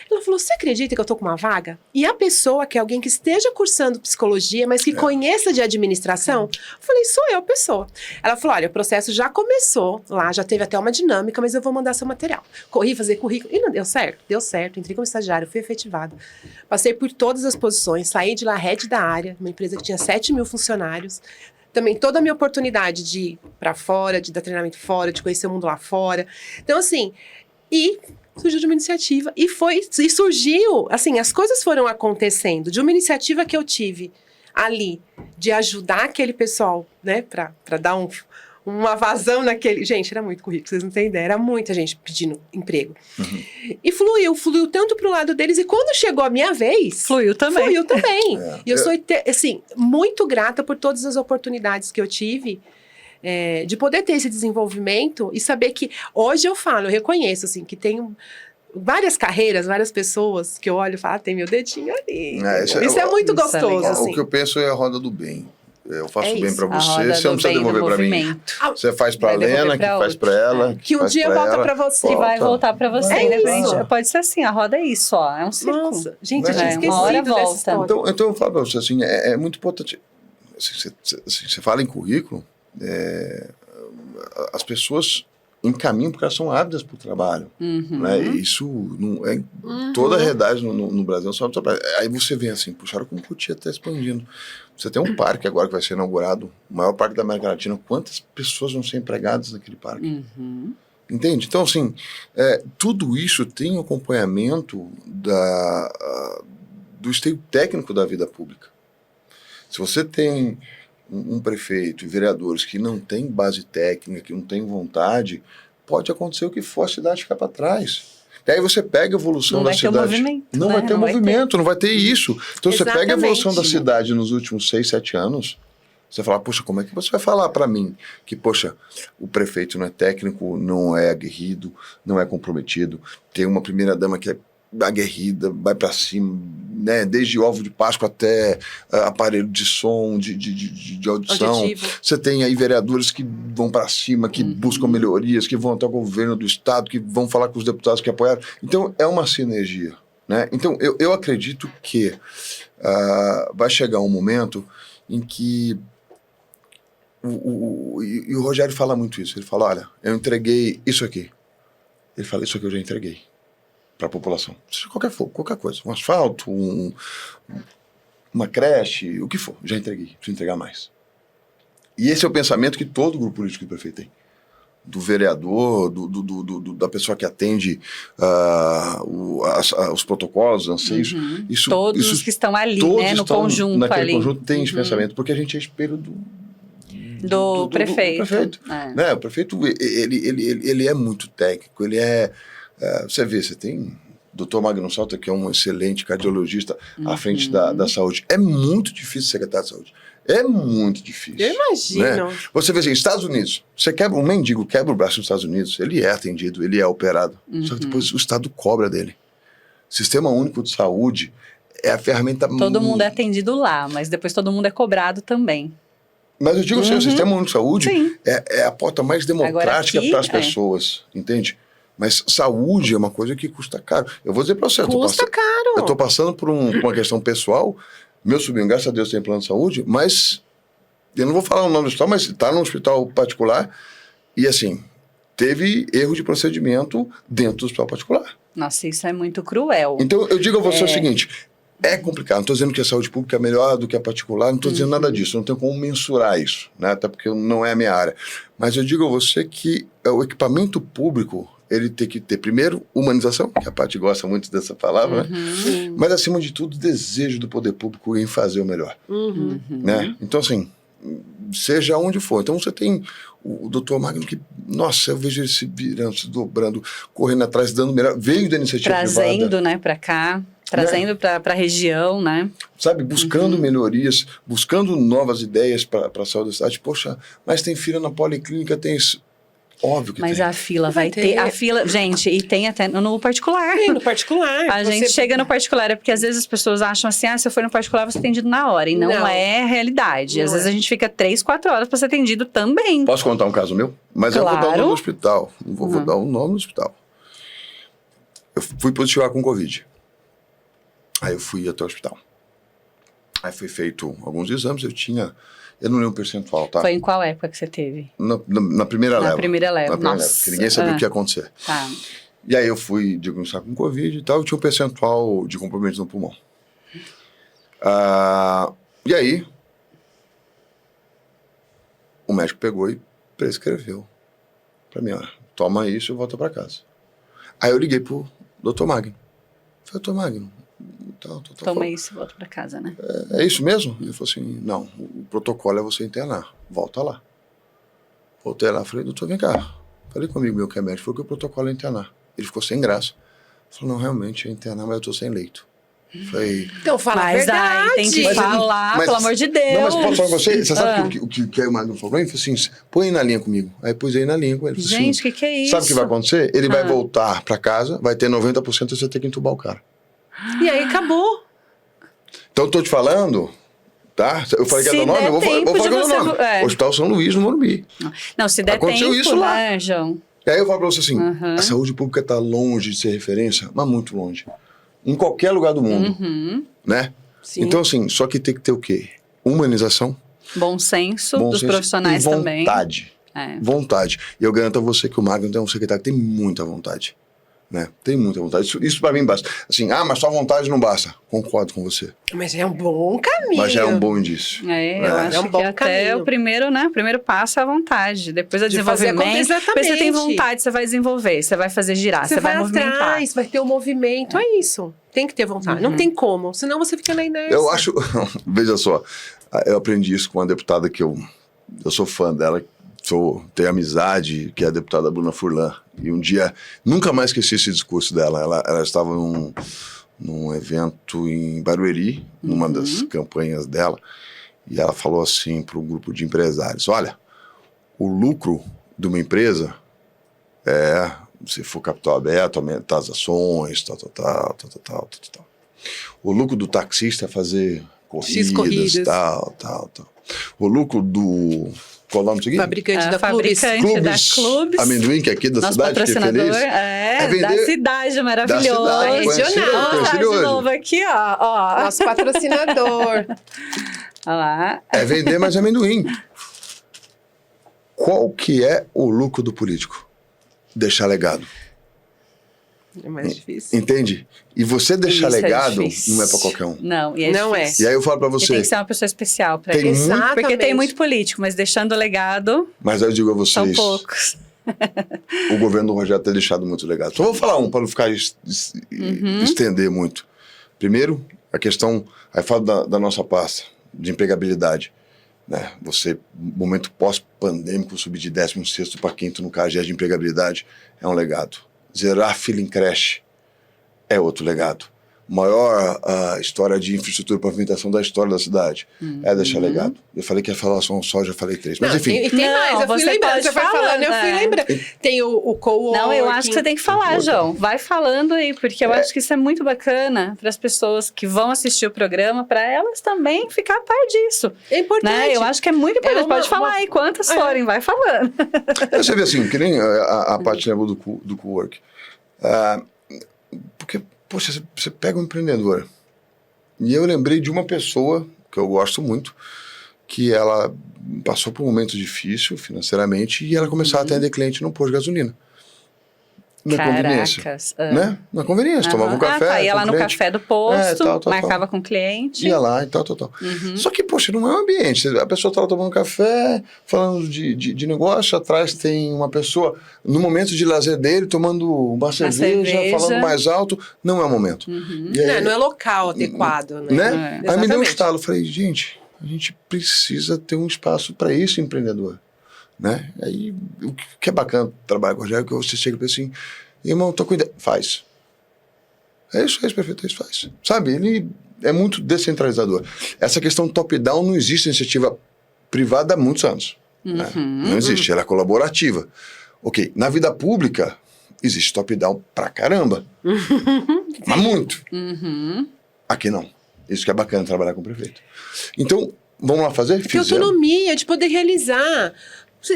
Speaker 2: Ela falou, você acredita que eu tô com uma vaga? E a pessoa, que é alguém que esteja cursando psicologia, mas que conheça de administração, eu falei, sou eu a pessoa. Ela falou, olha, o processo já começou lá, já teve até uma dinâmica, mas eu vou mandar seu material. Corri fazer currículo, e não deu certo? Deu certo, entrei como estagiário, fui efetivada. Passei por todas as posições, saí de lá head da área, uma empresa que tinha 7.000 funcionários. Também toda a minha oportunidade de ir pra fora, de dar treinamento fora, de conhecer o mundo lá fora. Então, assim, e surgiu de uma iniciativa. E surgiu, assim, as coisas foram acontecendo. De uma iniciativa que eu tive ali, de ajudar aquele pessoal, né, pra dar uma vazão naquele... Gente, era muito currículo, vocês não têm ideia. Era muita gente pedindo emprego. E fluiu tanto pro lado deles. E quando chegou a minha vez...
Speaker 1: Fluiu também.
Speaker 2: E eu sou, assim, muito grata por todas as oportunidades que eu tive de poder ter esse desenvolvimento e saber que... Hoje eu reconheço, assim, que tenho várias carreiras, várias pessoas que eu olho e falo, tem meu dedinho ali. Isso é muito gostoso, assim.
Speaker 3: O que eu penso é a roda do bem. Eu faço bem pra
Speaker 1: A
Speaker 3: você,
Speaker 1: roda
Speaker 3: você não
Speaker 1: do
Speaker 3: precisa
Speaker 1: bem,
Speaker 3: devolver
Speaker 1: do
Speaker 3: pra mim.
Speaker 1: movimento.
Speaker 3: Você faz pra
Speaker 1: Vai devolver
Speaker 3: Lena, que
Speaker 1: pra
Speaker 3: faz
Speaker 1: outra.
Speaker 3: pra ela.
Speaker 2: Que um
Speaker 3: faz
Speaker 2: dia
Speaker 3: pra
Speaker 2: volta
Speaker 3: ela.
Speaker 2: pra você.
Speaker 1: Que vai voltar pra você,
Speaker 2: É
Speaker 1: independente.
Speaker 2: isso.
Speaker 1: Pode ser assim, a roda é isso, ó. É um círculo.
Speaker 2: Nossa, gente, eu
Speaker 3: Né?
Speaker 2: tinha
Speaker 1: É,
Speaker 2: esquecido
Speaker 1: uma hora
Speaker 2: dessa
Speaker 1: volta.
Speaker 2: história.
Speaker 3: Então eu falo pra você assim, é muito importante. Assim, você fala em currículo, as pessoas encaminham porque elas são ávidas para o trabalho. Né? E isso não é toda a realidade no Brasil só trabalho. Aí você vê assim, puxa, olha como o Cotia está expandindo. Você tem um parque agora que vai ser inaugurado, o maior parque da América Latina. Quantas pessoas vão ser empregadas naquele parque? Entende? Então, assim, tudo isso tem acompanhamento do esteio técnico da vida pública. Se você tem um prefeito e vereadores que não têm base técnica, que não têm vontade, pode acontecer o que for, a cidade ficar para trás. E aí você pega a evolução da cidade.
Speaker 1: Não vai ter movimento.
Speaker 3: Não vai ter movimento, não vai ter isso. Então você pega a evolução da
Speaker 2: Exatamente.
Speaker 3: cidade nos últimos 6, 7 anos, você fala, poxa, como é que você vai falar para mim que, poxa, o prefeito não é técnico, não é aguerrido, não é comprometido, tem uma primeira-dama que é aguerrida, vai para cima, né? Desde ovo de Páscoa até aparelho de som, de audição.
Speaker 2: Auditivo.
Speaker 3: Você tem aí vereadores que vão para cima, que buscam melhorias, que vão até o governo do estado, que vão falar com os deputados que apoiaram. Então, é uma sinergia. Né? Então, eu acredito que vai chegar um momento em que e o Rogério fala muito isso. Ele fala, olha, eu entreguei isso aqui. Ele fala, isso aqui eu já entreguei para a população. Seja qualquer coisa. Um asfalto, uma creche, o que for. Já entreguei. Preciso entregar mais. E esse é o pensamento que todo grupo político do prefeito tem. Do vereador, da pessoa que atende os protocolos, os anseios.
Speaker 1: Todos os que estão ali, né, no conjunto
Speaker 3: naquele
Speaker 1: ali.
Speaker 3: conjunto tem esse pensamento, porque a gente é espelho
Speaker 1: do prefeito.
Speaker 3: Do prefeito. Né? O prefeito, ele é muito técnico, ele é... você vê, você tem o Dr. Magno Salta, que é um excelente cardiologista à frente da saúde. É muito difícil ser secretário de saúde. É muito difícil.
Speaker 2: Eu imagino.
Speaker 3: Né? Você vê assim, Estados Unidos, um mendigo quebra o braço nos Estados Unidos, ele é atendido, ele é operado. Só que depois o Estado cobra dele. Sistema Único de Saúde é a ferramenta...
Speaker 1: Todo mundo é atendido lá, mas depois todo mundo é cobrado também.
Speaker 3: Mas eu digo assim, o Sistema Único de Saúde
Speaker 1: Sim.
Speaker 3: é a porta mais democrática para as pessoas, entende? Mas saúde é uma coisa que custa caro. Eu vou dizer para você,
Speaker 2: Caro.
Speaker 3: eu estou passando por uma questão pessoal. Meu sobrinho, graças a Deus, tem plano de saúde, mas eu não vou falar o nome do hospital, mas está num hospital particular e, assim, teve erro de procedimento dentro do hospital particular.
Speaker 1: Nossa, isso é muito cruel.
Speaker 3: Então, eu digo a você o seguinte, é complicado, não estou dizendo que a saúde pública é melhor do que a particular, não estou dizendo nada disso, não tenho como mensurar isso, né? Até porque não é a minha área. Mas eu digo a você que o equipamento público, ele tem que ter, primeiro, humanização, que a Paty gosta muito dessa palavra, né? Mas, acima de tudo, desejo do poder público em fazer o melhor. Né? Então, assim, seja onde for. Então, você tem o doutor Magno que, nossa, eu vejo ele se virando, se dobrando, correndo atrás, dando melhor. Veio da iniciativa privada.
Speaker 1: Trazendo, né, para cá. Trazendo para a região, né?
Speaker 3: Sabe, buscando melhorias, buscando novas ideias para a saúde da cidade. Poxa, mas tem fila na policlínica, tem isso. Óbvio que
Speaker 1: Mas
Speaker 3: tem.
Speaker 1: a fila vai ter. A fila, gente, e tem até no particular.
Speaker 2: Sim, no particular.
Speaker 1: A gente chega no particular, é porque às vezes as pessoas acham assim, se eu for no particular, eu vou ser atendido na hora. E não é a realidade. Às vezes a gente fica 3, 4 horas para ser atendido também.
Speaker 3: Posso contar um caso meu? Mas eu vou dar o nome do hospital. Vou dar o nome do hospital. eu fui positivar com Covid. Aí eu fui até o hospital. Aí foi feito alguns exames, eu não lembro o percentual, tá?
Speaker 1: Foi em qual época que você teve?
Speaker 3: Na primeira leva.
Speaker 1: Na primeira leva,
Speaker 3: Na primeira
Speaker 1: nossa.
Speaker 3: leva, porque ninguém sabia o que ia acontecer.
Speaker 1: Tá.
Speaker 3: E aí eu fui diagnosticado com Covid e tal, eu tinha um percentual de comprometimento no pulmão. E aí, o médico pegou e prescreveu pra mim, ó, toma isso e volta pra casa. Aí eu liguei pro Dr. Magno. Falei, Dr. Magno,
Speaker 1: Toma isso e volta pra casa, né?
Speaker 3: É isso mesmo? Ele falou assim, não, o protocolo é você internar, volta lá. Voltei lá, falei, doutor, vem cá. Falei comigo, meu que é médico, falou que o protocolo é internar. Ele ficou sem graça. Falou, não, realmente é internar, mas eu tô sem leito. Falei,
Speaker 2: Então fala a
Speaker 1: Mas
Speaker 2: verdade.
Speaker 1: aí tem que falar, pelo amor de Deus.
Speaker 3: não, mas posso falar com você? Você sabe o que o Magno falou pra mim? Ele falou assim, põe na linha comigo. Aí pus aí na linha com ele.
Speaker 1: Gente,
Speaker 3: assim,
Speaker 1: que é isso?
Speaker 3: sabe o que vai acontecer? Ele vai voltar pra casa, vai ter 90% e você ter que entubar o cara.
Speaker 2: E aí acabou.
Speaker 3: Então eu tô te falando, tá? Eu falei que
Speaker 1: Se
Speaker 3: é do nome,
Speaker 1: der
Speaker 3: eu vou
Speaker 1: tempo
Speaker 3: falar que é do
Speaker 1: de você-
Speaker 3: nome.
Speaker 1: é.
Speaker 3: Hospital São Luís, no Morumbi.
Speaker 1: Não, se der
Speaker 3: Aconteceu
Speaker 1: tempo,
Speaker 3: isso lá.
Speaker 1: né, João?
Speaker 3: E aí eu falo pra você assim, a saúde pública tá longe de ser referência, mas muito longe. Em qualquer lugar do mundo, né?
Speaker 2: Sim.
Speaker 3: Então assim, só que tem que ter o quê? Humanização,
Speaker 1: Bom senso
Speaker 3: bom
Speaker 1: dos
Speaker 3: senso
Speaker 1: profissionais
Speaker 3: e
Speaker 1: também.
Speaker 3: vontade.
Speaker 1: É.
Speaker 3: Vontade. E eu garanto a você que o Magno é um secretário que tem muita vontade. Né? Tem muita vontade. Isso pra mim basta. Assim, mas só vontade não basta. Concordo com você.
Speaker 2: Mas é um bom caminho.
Speaker 3: Mas já é um bom indício.
Speaker 1: Eu acho
Speaker 2: É um bom
Speaker 1: que até
Speaker 2: caminho.
Speaker 1: o primeiro, né? O primeiro passo é a vontade. Depois é
Speaker 2: De fazer
Speaker 1: desenvolvimento.
Speaker 2: exatamente.
Speaker 1: Depois você tem vontade, você vai desenvolver, você vai fazer girar, você vai movimentar.
Speaker 2: atrás, vai ter o movimento. É isso. Tem que ter vontade. Não tem como. Senão você fica na inércia.
Speaker 3: Eu acho. Veja só, eu aprendi isso com uma deputada que eu sou fã dela, tenho amizade, que é a deputada Bruna Furlan. E um dia, nunca mais esqueci esse discurso dela. Ela estava num evento em Barueri, numa das campanhas dela, e ela falou assim para um grupo de empresários: olha, o lucro de uma empresa é, se for capital aberto, aumentar as ações, tal. O lucro do taxista é fazer corridas, tal. O lucro do... Qual o nome disso aqui?
Speaker 2: Fabricante da Clubes.
Speaker 1: Fabricante da Clubes.
Speaker 3: Amendoim, que é aqui da
Speaker 1: Nosso
Speaker 3: cidade, que é
Speaker 1: patrocinador,
Speaker 3: feliz.
Speaker 1: da cidade, maravilhoso.
Speaker 3: Da cidade,
Speaker 2: Regional.
Speaker 3: conheci ele
Speaker 1: De
Speaker 3: hoje.
Speaker 1: novo aqui, ó.
Speaker 2: Nosso patrocinador.
Speaker 1: Olha lá.
Speaker 3: É vender mais amendoim. Qual que é o lucro do político? Deixar legado.
Speaker 2: É mais difícil.
Speaker 3: Entende? E você deixar
Speaker 1: Isso é
Speaker 3: legado
Speaker 1: difícil.
Speaker 3: não é pra qualquer um.
Speaker 1: Não, e
Speaker 2: Não é.
Speaker 1: difícil.
Speaker 3: E aí eu falo pra
Speaker 1: E
Speaker 3: você,
Speaker 1: tem que ser uma pessoa especial pra
Speaker 3: Tem
Speaker 1: isso.
Speaker 3: muito-
Speaker 1: Porque tem
Speaker 2: Exatamente.
Speaker 1: muito político, mas deixando legado,
Speaker 3: mas aí eu digo a
Speaker 1: são
Speaker 3: vocês,
Speaker 1: poucos.
Speaker 3: o governo do Rogério tem deixado muito legado. Só vou falar um, para não ficar estender muito. Primeiro, a questão, aí falo da nossa pasta, de empregabilidade. Né? Você, momento pós-pandêmico, subir de 16º para 5º no CAGED de empregabilidade é um legado. Zerar fila em creche é outro legado. Maior história de infraestrutura e pavimentação da história da cidade é deixar legado. Eu falei que ia falar só um só, já falei 3. Mas
Speaker 2: Não,
Speaker 3: enfim,
Speaker 2: e tem
Speaker 1: Não,
Speaker 2: mais, eu fui
Speaker 1: você
Speaker 2: lembrando,
Speaker 1: pode
Speaker 2: você vai
Speaker 1: falar,
Speaker 2: falando, eu fui
Speaker 1: né?
Speaker 2: lembrando. Tem o co-working.
Speaker 1: Não, eu acho que você tem que falar, João. Vai falando aí, porque eu acho que isso é muito bacana para as pessoas que vão assistir o programa, para elas também ficar a par disso.
Speaker 2: É importante.
Speaker 1: Né? Eu acho que é muito importante. Pode falar aí quantas forem, vai falando.
Speaker 3: você vê assim, que nem a parte lembrou do co-work. Porque, poxa, você pega um empreendedor. E eu lembrei de uma pessoa que eu gosto muito, que ela passou por um momento difícil financeiramente e ela começou a atender cliente no posto de gasolina. Na conveniência.
Speaker 1: Caracas.
Speaker 3: Né? Na conveniência, tomava um café.
Speaker 1: Tá, ia
Speaker 3: com
Speaker 1: lá
Speaker 3: o
Speaker 1: no
Speaker 3: cliente,
Speaker 1: café do posto,
Speaker 3: tal.
Speaker 1: marcava com o cliente.
Speaker 3: ia lá e tal. Só que, poxa, não é um ambiente. A pessoa tá lá tomando café, falando de negócio, atrás tem uma pessoa, no momento de lazer dele, tomando uma cerveja, falando mais alto. Não é o momento. E aí,
Speaker 2: Não é local adequado, né?
Speaker 3: Aí me deu um
Speaker 2: Exatamente.
Speaker 3: estalo. Eu falei, gente, a gente precisa ter um espaço para esse empreendedor. Né? Aí, o que é bacana trabalhar com o Rogério, que você chega e pensa assim, irmão, tô com ideia. Faz. É isso, perfeito, é isso, faz. Sabe, ele é muito descentralizador. Essa questão top-down não existe iniciativa privada há muitos anos. Né? Não existe, ela é colaborativa. Ok, na vida pública, existe top-down pra caramba. Mas muito. Aqui não. Isso que é bacana trabalhar com o prefeito. Então, vamos lá fazer?
Speaker 2: Ter autonomia de poder realizar.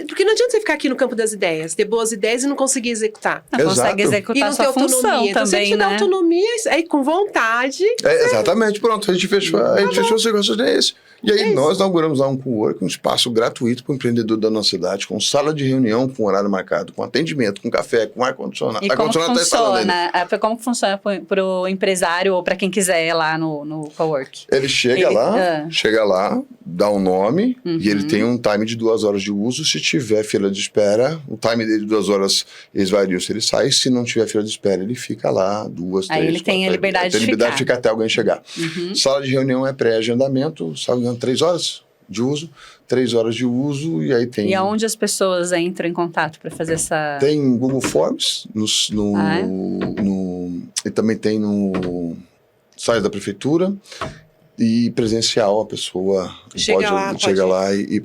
Speaker 2: Porque não adianta você ficar aqui no campo das ideias, ter boas ideias e não conseguir executar.
Speaker 1: Não
Speaker 3: Exato.
Speaker 1: consegue
Speaker 2: E
Speaker 1: executar
Speaker 2: não ter
Speaker 1: sua função
Speaker 2: autonomia. Então, se a
Speaker 1: também,
Speaker 2: gente dá
Speaker 1: né?
Speaker 2: autonomia, aí com vontade.
Speaker 3: Exatamente, pronto. A gente fechou esse negócio desse. E aí nós inauguramos lá um cowork, um espaço gratuito para o empreendedor da nossa cidade, com sala de reunião, com horário marcado, com atendimento, com café, com ar-condicionado.
Speaker 1: E como
Speaker 3: Ar-condicionado tá instalado ainda.
Speaker 1: funciona? Como que funciona para o empresário ou para quem quiser ir lá no cowork?
Speaker 3: Ele chega lá, dá um nome e ele tem um time de 2 horas de uso. Se tiver fila de espera, o time dele de 2 horas, eles variam se ele sai. Se não tiver fila de espera, ele fica lá 2, 3,
Speaker 1: Aí ele tem a liberdade de
Speaker 3: Tem liberdade de
Speaker 1: ficar.
Speaker 3: ficar até alguém chegar. Sala de reunião é pré-agendamento, 3 horas de uso, 3 horas de uso, e aí tem...
Speaker 1: E aonde as pessoas entram em contato para fazer essa...
Speaker 3: Tem Google Forms, e também tem no site da prefeitura, e presencial a pessoa chega lá e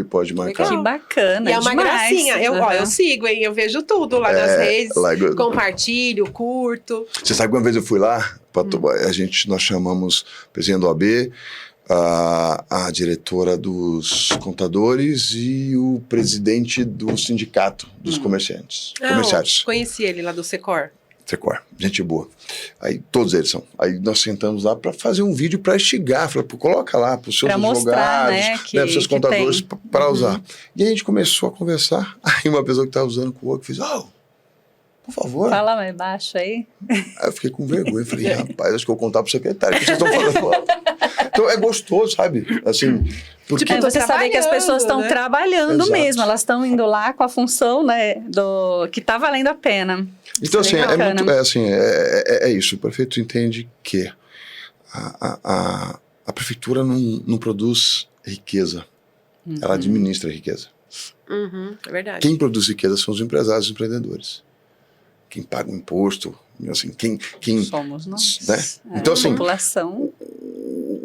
Speaker 3: pode marcar.
Speaker 1: Que bacana,
Speaker 2: E é uma
Speaker 1: demais.
Speaker 2: gracinha. Eu sigo, hein? Eu vejo tudo lá nas redes. Compartilho, curto.
Speaker 3: Você sabe que uma vez eu fui lá, nós chamamos o presidente do AB, a diretora dos contadores e o presidente do sindicato dos comerciantes.
Speaker 2: Conheci ele lá do Secor.
Speaker 3: Gente boa. Aí todos eles são. Aí nós sentamos lá para fazer um vídeo para instigar. Falei, coloca lá para os seus advogados, para os seus contadores para usar. E aí a gente começou a conversar. Aí uma pessoa que estava usando o cowork fez, por favor.
Speaker 1: Fala mais baixo aí.
Speaker 3: Aí eu fiquei com vergonha. Falei, rapaz, acho que eu vou contar pro secretário o que vocês estão falando. Então é gostoso, sabe? Assim, porque...
Speaker 1: Tipo, você saber que as pessoas estão trabalhando mesmo. Elas estão indo lá com a função, né, que tá valendo a pena.
Speaker 3: Então, assim, é isso. O prefeito entende que a prefeitura não produz riqueza. Ela administra a riqueza.
Speaker 2: É verdade.
Speaker 3: Quem produz riqueza são os empresários e os empreendedores. Quem paga o imposto, assim, quem
Speaker 1: somos nós.
Speaker 3: Né? Então, assim,
Speaker 1: população.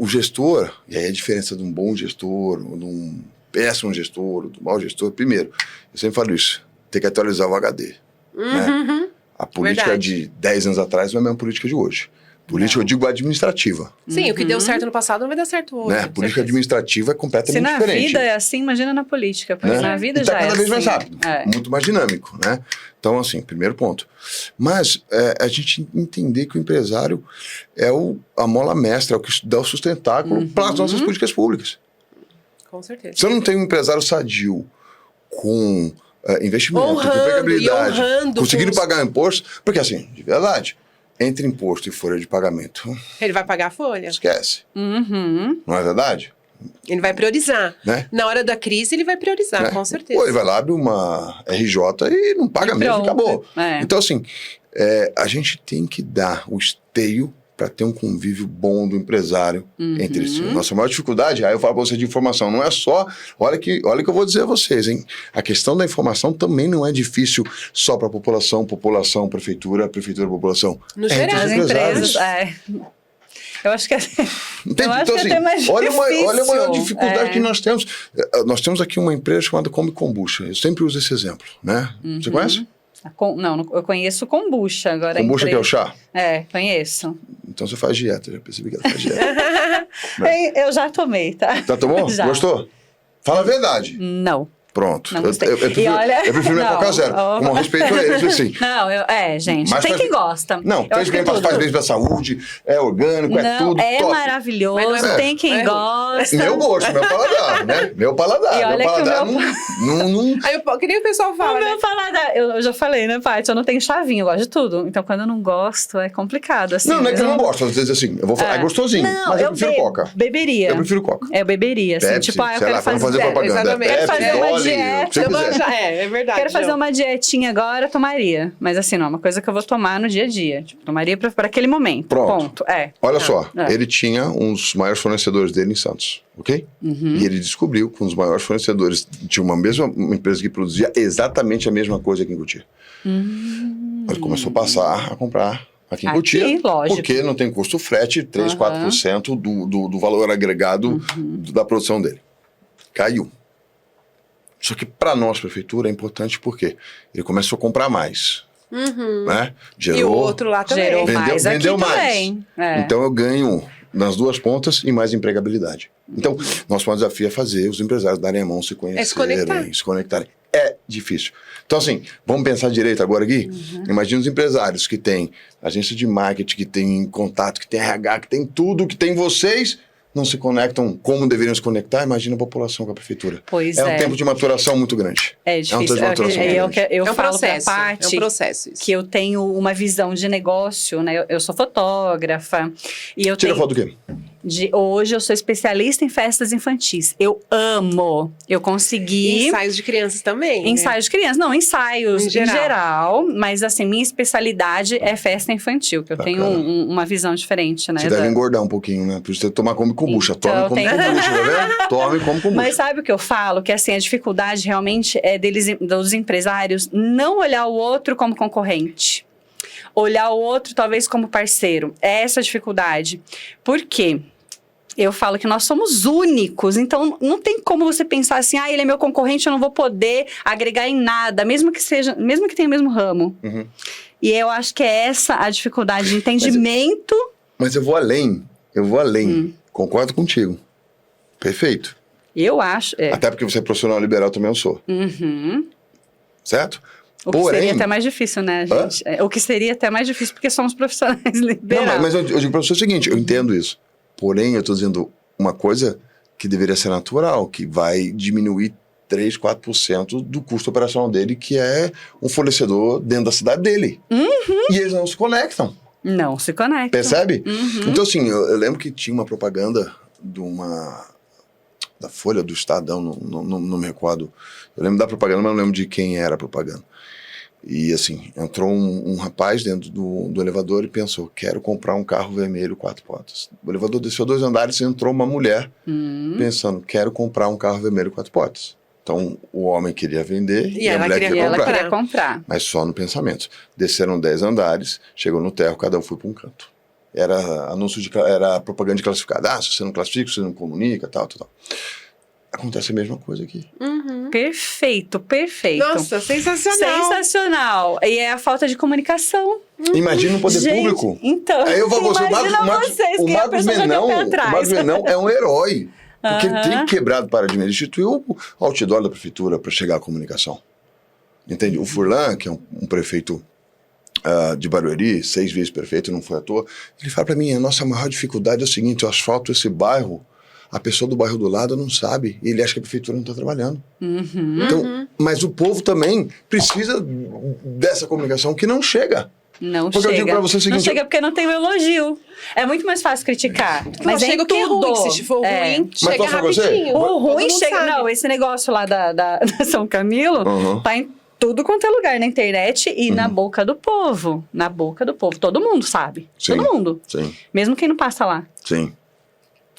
Speaker 3: O gestor, e aí a diferença de um bom gestor, ou de um péssimo gestor, ou de um mau gestor, primeiro, eu sempre falo isso, tem que atualizar o HD. Né? A política de 10 anos atrás não é a mesma política de hoje. Política, eu digo, administrativa.
Speaker 2: Sim, o que deu certo no passado não vai dar certo hoje.
Speaker 3: Né? A política administrativa é completamente diferente.
Speaker 1: Se na vida é assim, imagina na política. Porque na vida já é
Speaker 3: cada vez mais
Speaker 1: assim.
Speaker 3: rápido, muito mais dinâmico, né? Então, assim, primeiro ponto. Mas a gente entender que o empresário é a mola mestra, é o que dá o sustentáculo para as nossas políticas públicas.
Speaker 2: Com certeza.
Speaker 3: Se eu não tenho um empresário sadio com investimento, com empregabilidade, conseguindo pagar imposto, porque assim, de verdade, entre imposto e folha de pagamento,
Speaker 2: ele vai pagar a folha.
Speaker 3: Esquece. Não é verdade?
Speaker 2: Ele vai priorizar.
Speaker 3: Né?
Speaker 2: Na hora da crise, ele vai priorizar, com certeza.
Speaker 3: Ou ele vai lá, abre uma RJ e não paga mesmo, acabou. Então, assim, a gente tem que dar o esteio para ter um convívio bom do empresário entre si. Nossa maior dificuldade, aí eu falo para você de informação, não é só... Olha que eu vou dizer a vocês, hein? A questão da informação também não é difícil só para a população, prefeitura, população.
Speaker 2: No geral,
Speaker 1: as empresas, Eu acho que é até mais difícil.
Speaker 3: Olha uma dificuldade que nós temos. Nós temos aqui uma empresa chamada Come Kombucha. Eu sempre uso esse exemplo, né? Você conhece?
Speaker 1: Não, eu conheço kombucha. Agora
Speaker 3: kombucha que é o chá?
Speaker 1: Conheço.
Speaker 3: Então você faz dieta, já percebi que ela faz dieta.
Speaker 1: Eu já tomei, tá?
Speaker 3: Já tomou?
Speaker 1: Já.
Speaker 3: Gostou? Fala a verdade.
Speaker 1: Não.
Speaker 3: Pronto.
Speaker 1: Não gostei.
Speaker 3: Eu prefiro minha Coca Zero, com respeito a eles, assim.
Speaker 1: Não, gente, mas tem quem gosta.
Speaker 3: Não, faz bem pra saúde, é orgânico, é tudo
Speaker 1: é
Speaker 3: top.
Speaker 1: Maravilhoso, tem quem gosta.
Speaker 3: Meu gosto, meu paladar, né? Meu paladar.
Speaker 1: E olha
Speaker 3: meu paladar
Speaker 1: que
Speaker 2: Aí, que nem o pessoal fala,
Speaker 1: meu paladar, eu já falei, né, Paty? Eu não tenho chavinho, eu gosto de tudo. Então, quando eu não gosto, é complicado, assim.
Speaker 3: Não é que eu não gosto, às vezes assim, eu vou falar, é gostosinho, mas eu prefiro Coca.
Speaker 1: Beberia.
Speaker 3: Eu prefiro Coca.
Speaker 1: Eu beberia, assim,
Speaker 3: Pepsi,
Speaker 1: tipo, eu quero
Speaker 3: fazer propaganda.
Speaker 2: Exatamente.
Speaker 1: Quero fazer uma dieta.
Speaker 2: É verdade.
Speaker 1: Quero fazer uma dietinha agora, tomaria. Mas assim, não é uma coisa que eu vou tomar no dia a dia. Tipo, tomaria pra aquele momento.
Speaker 3: Pronto.
Speaker 1: Ponto.
Speaker 3: Olha só, ele tinha um dos maiores fornecedores dele em Santos, ok? E ele descobriu que um dos maiores fornecedores tinha uma empresa que produzia exatamente a mesma coisa aqui em Cotia. Ele começou a passar a comprar aqui em Cotia,
Speaker 1: lógico.
Speaker 3: porque não tem custo frete, 3, 4% do valor agregado da produção dele. Caiu. Só que para nós, prefeitura, é importante porque ele começou a comprar mais. Né?
Speaker 2: E o outro lá também.
Speaker 1: Vendeu mais.
Speaker 3: Então eu ganho nas duas pontas e mais empregabilidade. Então, nosso maior desafio é fazer os empresários darem a mão, se conhecerem, se conectarem. É difícil. Então, assim, vamos pensar direito agora aqui? Imagina os empresários que têm agência de marketing, que tem contato, que tem RH, que tem tudo, que tem vocês, não se conectam como deveriam se conectar. Imagina a população com a prefeitura.
Speaker 1: Pois
Speaker 3: é um tempo de maturação muito grande.
Speaker 1: É difícil.
Speaker 3: É um tempo de maturação muito grande.
Speaker 1: Eu
Speaker 2: É um
Speaker 1: falo
Speaker 2: processo,
Speaker 1: pra Paty
Speaker 2: é um processo isso.
Speaker 1: que eu tenho uma visão de negócio, né? Eu sou fotógrafa e eu
Speaker 3: Tira
Speaker 1: tenho...
Speaker 3: foto do quê?
Speaker 1: Hoje eu sou especialista em festas infantis. Eu amo. Eu consegui...
Speaker 2: Ensaios de crianças também, né?
Speaker 1: Ensaios de crianças. Não, ensaios
Speaker 2: Em
Speaker 1: em
Speaker 2: geral.
Speaker 1: geral. Mas assim, minha especialidade é festa infantil. Que eu
Speaker 3: Bacana.
Speaker 1: tenho uma visão diferente, né?
Speaker 3: Você deve engordar um pouquinho, né? Por isso você tomar como kombucha.
Speaker 1: Então,
Speaker 3: Tome como kombucha, tá vendo? Tome como kombucha.
Speaker 1: Mas sabe o que eu falo? Que assim, a dificuldade realmente é dos empresários não olhar o outro como concorrente. Olhar o outro talvez como parceiro. É essa a dificuldade. Por quê? Eu falo que nós somos únicos, então não tem como você pensar assim, ele é meu concorrente, eu não vou poder agregar em nada, mesmo que tenha o mesmo ramo.
Speaker 3: Uhum.
Speaker 1: E eu acho que é essa a dificuldade de entendimento.
Speaker 3: Mas eu vou além. Concordo contigo. Perfeito.
Speaker 1: Eu acho.
Speaker 3: Até porque você é profissional liberal, também eu sou.
Speaker 1: Uhum.
Speaker 3: Certo?
Speaker 1: O que seria até mais difícil, né, gente? O que seria até mais difícil, porque somos profissionais liberais.
Speaker 3: Não, mas eu digo para você o seguinte, eu entendo isso. Porém, eu estou dizendo uma coisa que deveria ser natural, que vai diminuir 3, 4% do custo operacional dele, que é um fornecedor dentro da cidade dele. E eles não se conectam.
Speaker 1: Não se conectam.
Speaker 3: Percebe? Então, assim, eu lembro que tinha uma propaganda da Folha, do Estadão, não me recordo. Eu lembro da propaganda, mas não lembro de quem era a propaganda. E assim, entrou um rapaz dentro do elevador e pensou, quero comprar um carro vermelho 4 portas. O elevador desceu 2 andares e entrou uma mulher pensando, quero comprar um carro vermelho 4 portas. Então, o homem queria vender e a mulher
Speaker 1: queria comprar.
Speaker 3: Mas só no pensamento. Desceram 10 andares, chegou no térreo, cada um foi para um canto. Era era propaganda de classificada. Se você não classifica, você não comunica, tal. Acontece a mesma coisa aqui.
Speaker 1: Perfeito.
Speaker 2: Nossa, sensacional.
Speaker 1: Sensacional. E é a falta de comunicação.
Speaker 3: Imagina o poder público.
Speaker 1: Então,
Speaker 3: Aí eu vou você, o Marcos Menão é um herói. Porque ele tem quebrado o paradigma. Ele instituiu o outdoor da prefeitura para chegar à comunicação. Entende? O Furlan, que é um prefeito de Barueri, 6 vezes prefeito, não foi à toa, ele fala para mim, a nossa maior dificuldade é o seguinte, eu asfalto esse bairro, a pessoa do bairro do lado não sabe, e ele acha que a prefeitura não está trabalhando. Então, mas o povo também precisa dessa comunicação que não chega.
Speaker 1: Não
Speaker 3: porque
Speaker 1: chega.
Speaker 3: Eu digo pra você o seguinte,
Speaker 1: não chega porque não tem o elogio. É muito mais fácil criticar. Mas
Speaker 2: chega o que é ruim. Se for ruim, chega rapidinho.
Speaker 1: O ruim chega... Não, esse negócio lá da São Camilo tá em tudo quanto é lugar na internet e na boca do povo. Na boca do povo. Todo mundo sabe.
Speaker 3: Sim.
Speaker 1: Todo mundo.
Speaker 3: Sim.
Speaker 1: Mesmo quem não passa lá.
Speaker 3: Sim.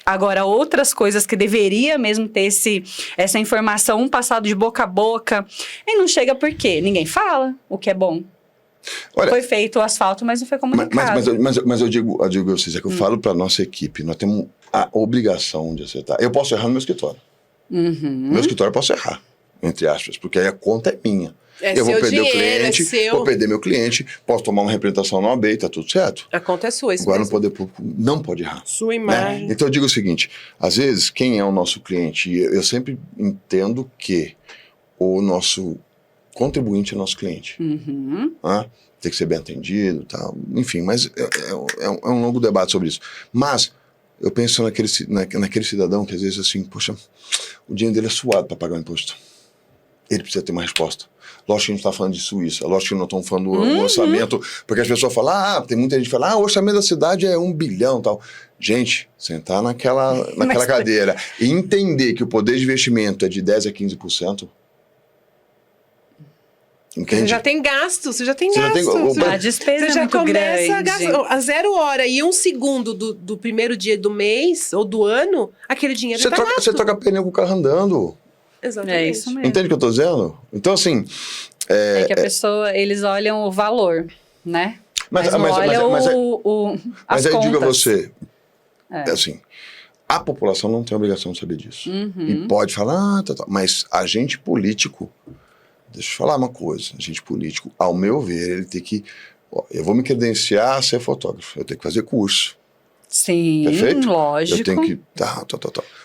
Speaker 1: Agora, outras coisas que deveria mesmo ter essa informação, passado de boca a boca, e não chega por quê? Ninguém fala o que é bom. Olha, foi feito o asfalto, mas não foi comunicado.
Speaker 3: Mas eu digo a vocês, é que eu falo para nossa equipe, nós temos a obrigação de acertar. Eu posso errar no meu escritório. Meu escritório eu posso errar, entre aspas, porque aí a conta é minha. Eu vou perder o cliente, vou perder meu cliente, posso tomar uma representação na OAB e tá tudo certo.
Speaker 2: A conta é sua, isso
Speaker 3: agora
Speaker 2: mesmo.
Speaker 3: No poder público não pode errar.
Speaker 2: Sua imagem.
Speaker 3: Né? Então eu digo o seguinte, às vezes quem é o nosso cliente, eu sempre entendo que o nosso contribuinte é nosso cliente. Tem que ser bem atendido, tal. Enfim, mas é um longo debate sobre isso. Mas eu penso naquele cidadão que às vezes assim, poxa, o dinheiro dele é suado para pagar o imposto. Ele precisa ter uma resposta. Lógico que a gente está falando de Suíça, lógico que não estamos falando do orçamento, porque as pessoas falam, tem muita gente que fala, o orçamento da cidade é 1 bilhão e tal. Gente, sentar naquela cadeira e entender que o poder de investimento é de 10% a 15%. Entende?
Speaker 2: Você já tem gasto.
Speaker 1: A despesa
Speaker 2: você já
Speaker 1: muito
Speaker 2: começa a
Speaker 1: grande.
Speaker 2: gastar. A 0 hora e 1 segundo do primeiro dia do mês ou do ano, aquele dinheiro está gasto.
Speaker 3: Você troca pneu com o carro andando.
Speaker 2: Exatamente.
Speaker 1: É isso mesmo.
Speaker 3: Entende o que eu tô dizendo? Então, assim...
Speaker 1: É que a pessoa, eles olham o valor, né? Mas não olham as
Speaker 3: aí
Speaker 1: contas.
Speaker 3: Eu digo a você, assim, a população não tem obrigação de saber disso. E pode falar, mas agente político, deixa eu falar uma coisa, agente político, ao meu ver, ele tem que... eu vou me credenciar a ser fotógrafo, eu tenho que fazer curso.
Speaker 1: Sim,
Speaker 3: Perfeito?
Speaker 1: lógico.
Speaker 3: Eu tenho que...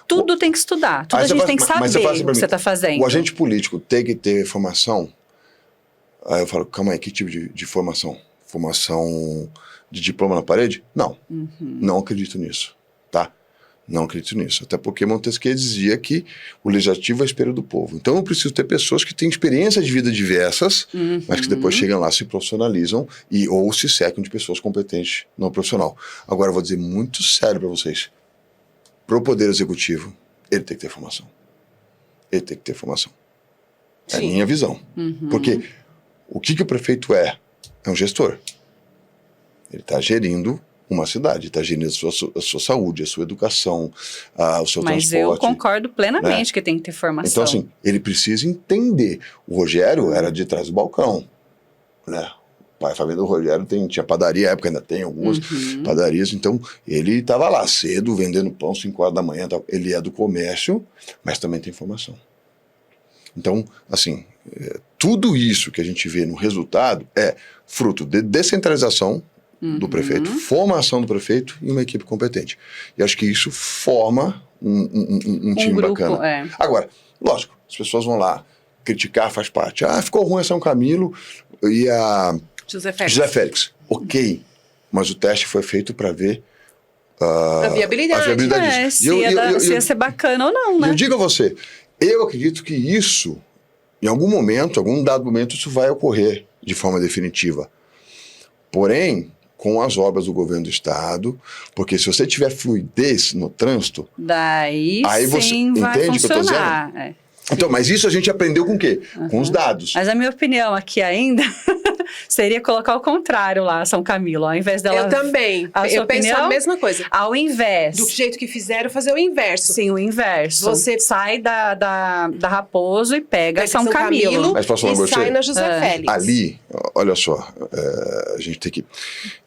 Speaker 1: Tudo tem que estudar, tudo a gente tem que saber o que você está fazendo.
Speaker 3: O agente político tem que ter formação. Aí eu falo, calma aí, que tipo de formação? Formação de diploma na parede? Não, não acredito nisso, tá? Não acredito nisso, até porque Montesquieu dizia que o legislativo é espelho do povo. Então eu preciso ter pessoas que têm experiências de vida diversas, mas que depois chegam lá, se profissionalizam ou se cercam de pessoas competentes no profissional. Agora eu vou dizer muito sério para vocês. Para o Poder Executivo, ele tem que ter formação. Ele tem que ter formação. É a minha visão. Porque o que o prefeito é? É um gestor. Ele está gerindo uma cidade, está gerindo a sua saúde, a sua educação, o seu transporte. Mas eu
Speaker 1: concordo plenamente, né? Que tem que ter formação.
Speaker 3: Então, assim, ele precisa entender. O Rogério era de trás do balcão, né? O pai, a família do Rogério tinha padaria, na época ainda tem algumas padarias, então ele estava lá cedo, vendendo pão, 5 horas da manhã, ele é do comércio, mas também tem formação. Então, assim, tudo isso que a gente vê no resultado é fruto de descentralização do prefeito, formação do prefeito e uma equipe competente. E acho que isso forma um time
Speaker 1: grupo,
Speaker 3: bacana.
Speaker 1: É.
Speaker 3: Agora, lógico, as pessoas vão lá criticar, faz parte. Ficou ruim a São Camilo e a
Speaker 2: José Félix.
Speaker 3: José Félix. Ok, mas o teste foi feito para ver
Speaker 2: a viabilidade.
Speaker 1: disso. Se ia ser bacana ou não, né?
Speaker 3: Eu digo a você, eu acredito que isso, em algum momento, algum dado momento, isso vai ocorrer de forma definitiva. Porém, com as obras do governo do estado, porque se você tiver fluidez no trânsito,
Speaker 1: daí
Speaker 3: aí você
Speaker 1: sim vai
Speaker 3: entende o que eu tô
Speaker 1: funcionar.
Speaker 3: dizendo? Então, mas isso a gente aprendeu com o quê? Com os dados.
Speaker 1: Mas a minha opinião aqui ainda seria colocar o contrário lá, São Camilo, ao invés dela...
Speaker 2: Eu também. Eu penso a mesma coisa.
Speaker 1: Ao invés...
Speaker 2: Do jeito que fizeram, fazer o inverso.
Speaker 1: Sim, o inverso. Você sai da Raposo e pega São Camilo.
Speaker 3: Mas posso falar
Speaker 2: e sai na José Félix.
Speaker 3: Ali, olha só, a gente tem que...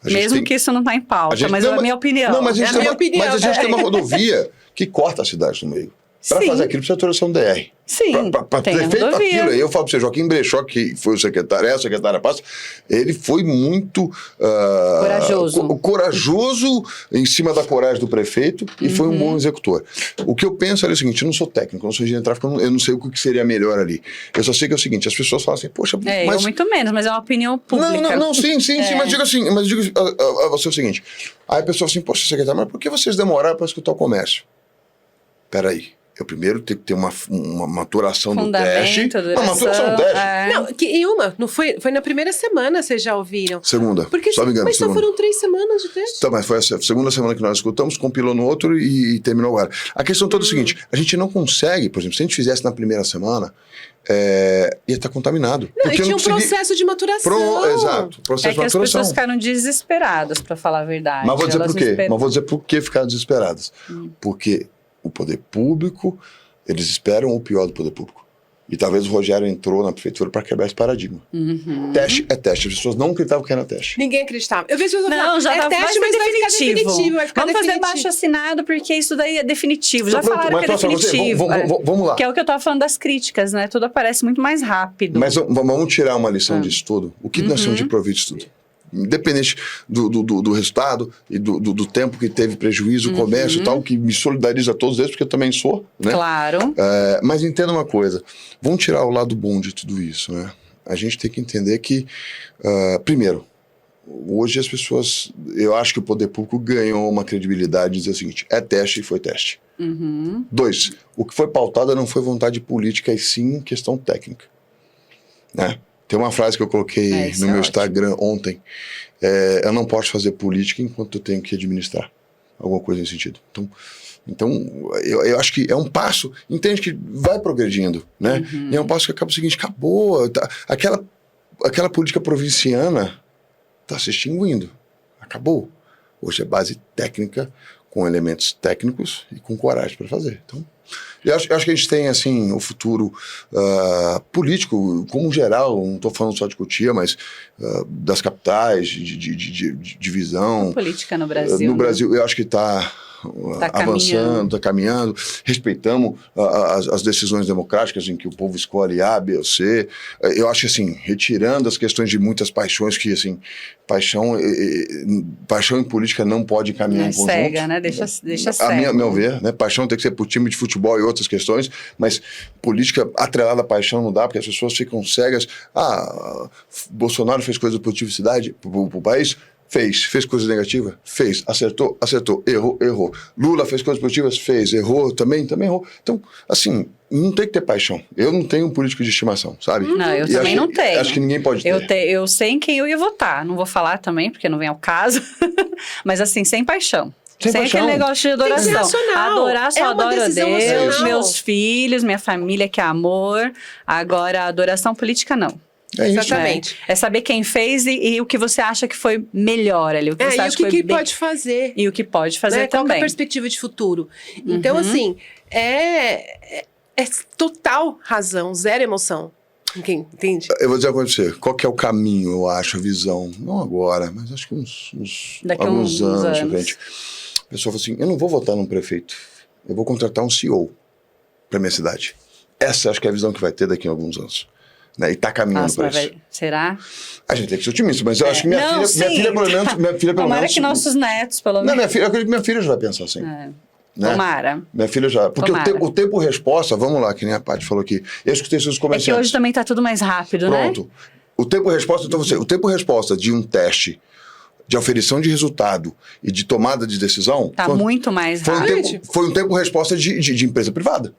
Speaker 1: Mesmo que isso não está em pauta, mas é a minha opinião.
Speaker 3: Não, mas a gente,
Speaker 2: mas
Speaker 3: a gente tem uma rodovia que corta a cidade no meio. Para fazer aquilo, precisa autorização DR.
Speaker 1: Sim,
Speaker 3: para ter feito aquilo. Aí eu falo para você, Joaquim Brechó, que foi o secretário, a secretária passa, ele foi muito corajoso em cima da coragem do prefeito e foi um bom executor. O que eu penso é o seguinte, eu não sou técnico, eu não sou engenheiro de tráfego, eu não sei o que seria melhor ali. Eu só sei que é o seguinte, as pessoas falam assim, poxa, mas...
Speaker 1: eu muito menos, mas é uma opinião pública.
Speaker 3: Não, sim, mas digo assim, a você o seguinte, aí a pessoa fala assim, poxa, secretário, mas por que vocês demoraram para escutar o comércio? Peraí. Eu primeiro tenho que ter uma maturação do teste.
Speaker 1: Duração,
Speaker 3: maturação do teste.
Speaker 2: Não foi na primeira semana, vocês já ouviram?
Speaker 3: Segunda.
Speaker 2: Porque
Speaker 3: só me engano,
Speaker 2: mas só foram 3 semanas de teste.
Speaker 3: Então, mas foi a segunda semana que nós escutamos, compilou no outro e terminou agora. A questão toda é o seguinte, a gente não consegue, por exemplo, se a gente fizesse na primeira semana, ia estar contaminado.
Speaker 2: Não, e tinha um processo de maturação.
Speaker 3: Exato, processo de maturação.
Speaker 1: As pessoas ficaram desesperadas, para falar a verdade.
Speaker 3: Mas vou dizer por quê. Mas vou dizer por que ficaram desesperadas. Porque o poder público, eles esperam o pior do poder público. E talvez o Rogério entrou na prefeitura para quebrar esse paradigma. Teste é teste. As pessoas não acreditavam que era teste.
Speaker 2: Ninguém acreditava. Eu vejo pessoas
Speaker 1: falando, já
Speaker 2: é teste, mas vai ficar definitivo.
Speaker 1: Vamos fazer baixo assinado, porque isso daí é definitivo. Já falaram que é definitivo.
Speaker 3: Vamos lá.
Speaker 1: Que é o que eu estava falando das críticas, né? Tudo aparece muito mais rápido.
Speaker 3: Mas vamos tirar uma lição disso tudo. O que nós temos de proveito disso tudo? Independente do resultado e do tempo que teve prejuízo, o comércio e tal, que me solidariza a todos eles, porque eu também sou, né?
Speaker 1: Claro.
Speaker 3: Mas entenda uma coisa, vamos tirar o lado bom de tudo isso, né? A gente tem que entender que, primeiro, hoje as pessoas, eu acho que o poder público ganhou uma credibilidade de dizer o seguinte, é teste e foi teste. 2, o que foi pautado não foi vontade política e sim questão técnica, né? Tem uma frase que eu coloquei no meu Instagram ontem. Eu não posso fazer política enquanto eu tenho que administrar. Alguma coisa nesse sentido. Então eu acho que é um passo, entende que vai progredindo, né? E é um passo que acaba o seguinte, acabou. Aquela política provinciana está se extinguindo. Acabou. Hoje é base técnica, com elementos técnicos e com coragem para fazer. Então, eu acho que a gente tem, assim, o futuro político, como geral, não estou falando só de Cotia, mas das capitais, de visão.
Speaker 1: A política no Brasil.
Speaker 3: No Brasil, eu acho que está avançando, está caminhando, respeitamos as decisões democráticas em que o povo escolhe A, B ou C. Eu acho que, assim, retirando as questões de muitas paixões, que, assim, paixão em política não pode caminhar em conjunto.
Speaker 1: Cega, né? Deixa cego.
Speaker 3: A meu ver, né? Paixão tem que ser por time de futebol e outras questões, mas política atrelada à paixão não dá, porque as pessoas ficam cegas. Bolsonaro fez coisa por cidade, pro país. Fez coisas negativas? Fez. Acertou? Errou. Lula fez coisas positivas? Fez. Errou? Também errou. Então, assim, não tem que ter paixão. Eu não tenho um político de estimação, sabe?
Speaker 1: Não, eu também não tenho.
Speaker 3: Acho que ninguém pode ter.
Speaker 1: Eu sei em quem eu ia votar. Não vou falar também, porque não vem ao caso. Mas, assim, sem paixão. Sem aquele negócio de adoração. Adorar, só adoro a Deus, meus filhos, minha família, que é amor. Agora, adoração política, não.
Speaker 2: Exatamente.
Speaker 1: É saber quem fez e o que você acha que foi melhor ali. O que você acha
Speaker 2: e o que pode fazer.
Speaker 1: E o que pode fazer também.
Speaker 2: Qual é a perspectiva de futuro? Então, assim, é total razão, zero emoção. Quem entende?
Speaker 3: Eu vou dizer uma coisa pra você. Qual que é o caminho, eu acho, a visão? Não agora, mas acho que alguns anos. Frente. A pessoa fala assim, eu não vou votar num prefeito. Eu vou contratar um CEO pra minha cidade. Essa acho que é a visão que vai ter daqui a alguns anos. Né? E tá caminhando para isso.
Speaker 1: Será?
Speaker 3: A gente tem que ser otimista, mas eu acho que minha filha pelo menos...
Speaker 1: Tomara que nossos netos, pelo menos...
Speaker 3: Não, eu acredito que minha filha já vai pensar assim. Né?
Speaker 1: Tomara.
Speaker 3: Minha filha já... Porque o tempo-resposta, vamos lá, que nem a Paty falou aqui, eu escutei seus comerciantes.
Speaker 1: É que hoje também tá tudo mais rápido, né?
Speaker 3: Pronto. O tempo-resposta, então o tempo-resposta de um teste, de aferição de resultado e de tomada de decisão...
Speaker 1: Tá muito mais rápido.
Speaker 3: Foi um tempo-resposta de empresa privada.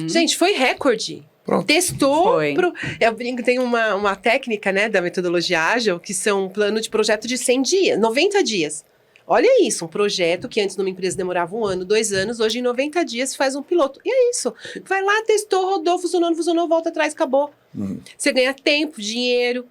Speaker 2: Gente, foi recorde. Pronto. Testou. Eu brinco, tem uma técnica, né, da metodologia ágil, que são um plano de projeto de 100 dias, 90 dias. Olha isso, um projeto que antes numa empresa demorava 1 ano, 2 anos, hoje em 90 dias faz um piloto. E é isso. Vai lá, testou, rodou, funcionou, volta atrás, acabou. Você ganha tempo, dinheiro,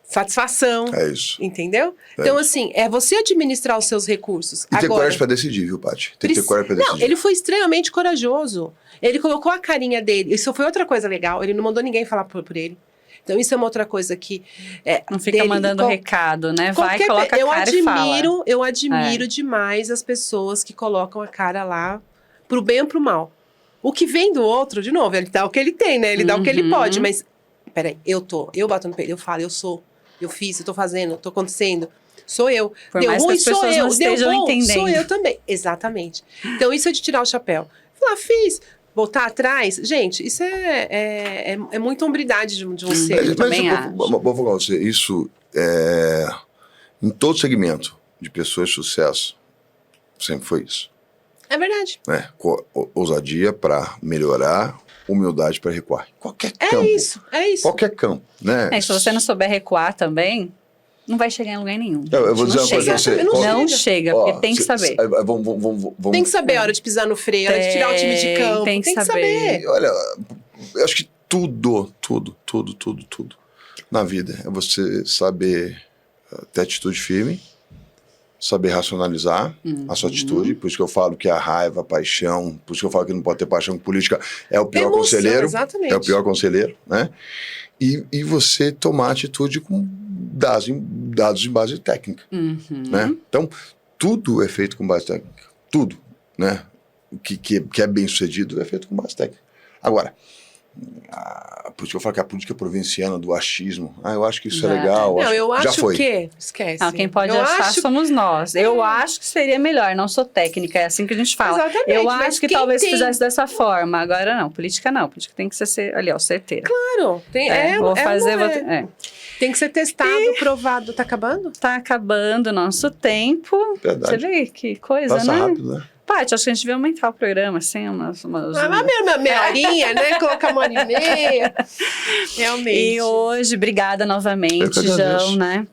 Speaker 2: satisfação.
Speaker 3: É isso.
Speaker 2: Entendeu? Então, assim, é você administrar os seus recursos.
Speaker 3: E ter coragem pra decidir, viu, Paty? Tem que ter coragem pra decidir.
Speaker 2: Não, ele foi extremamente corajoso. Ele colocou a carinha dele. Isso foi outra coisa legal. Ele não mandou ninguém falar por ele. Então, isso é uma outra coisa que...
Speaker 1: não fica mandando recado, né? Vai, coloca a cara e fala.
Speaker 2: Eu admiro demais as pessoas que colocam a cara lá pro bem ou pro mal. O que vem do outro, de novo, ele dá o que ele tem, né? Ele dá o que ele pode. Mas, peraí, eu bato no peito, eu falo, eu sou, eu fiz, eu tô fazendo, tô acontecendo. Sou eu.
Speaker 1: Por
Speaker 2: deu
Speaker 1: mais
Speaker 2: ruim,
Speaker 1: que as pessoas não estejam entendendo.
Speaker 2: Sou eu também. Exatamente. Então, isso é de tirar o chapéu. Falar, fiz. Voltar atrás, gente, isso é muita hombridade de um ser.
Speaker 3: Eu também acho. Vou falar com você, isso em todo segmento de pessoas de sucesso, sempre foi isso.
Speaker 2: É verdade.
Speaker 3: Ousadia para melhorar, humildade para recuar. Qualquer campo.
Speaker 2: É isso.
Speaker 3: Qualquer campo, né?
Speaker 1: Se você não souber recuar também, não vai chegar em lugar nenhum.
Speaker 3: Eu vou dizer uma coisa pra você.
Speaker 1: Não chega, porque tem que saber.
Speaker 2: Tem que saber a hora de pisar no freio, a hora de tirar o time de campo. Tem que saber.
Speaker 3: Olha, eu acho que tudo na vida é você saber ter atitude firme, saber racionalizar a sua atitude. Por isso que eu falo que a raiva, a paixão, por isso que eu falo que não pode ter paixão política, é o pior conselheiro.
Speaker 2: Exatamente.
Speaker 3: É o pior conselheiro, né? E você tomar atitude com dados em base técnica, né? Então, tudo é feito com base técnica. Tudo, né? O que é bem sucedido é feito com base técnica. Agora, por isso que eu falo que a política provinciana do achismo, eu acho que isso é legal.
Speaker 2: Não, eu acho
Speaker 3: já foi.
Speaker 2: que... Esquece.
Speaker 1: Não, quem pode achar somos nós. Eu acho que seria melhor, não sou técnica, é assim que a gente fala.
Speaker 2: Exatamente,
Speaker 1: eu acho que talvez fizesse dessa forma, agora não, política tem que ser ali, ó, certeira.
Speaker 2: Claro,
Speaker 1: vou fazer...
Speaker 2: Tem que ser testado, provado. Tá acabando?
Speaker 1: Tá acabando o nosso tempo.
Speaker 3: Verdade.
Speaker 1: Você vê que coisa,
Speaker 3: Passa
Speaker 1: né?
Speaker 3: rápido, né?
Speaker 1: Paty, acho que a gente devia aumentar o programa, assim, umas
Speaker 2: meia horinha, né? Colocar 1h30. Realmente.
Speaker 1: E hoje, obrigada novamente, João, né?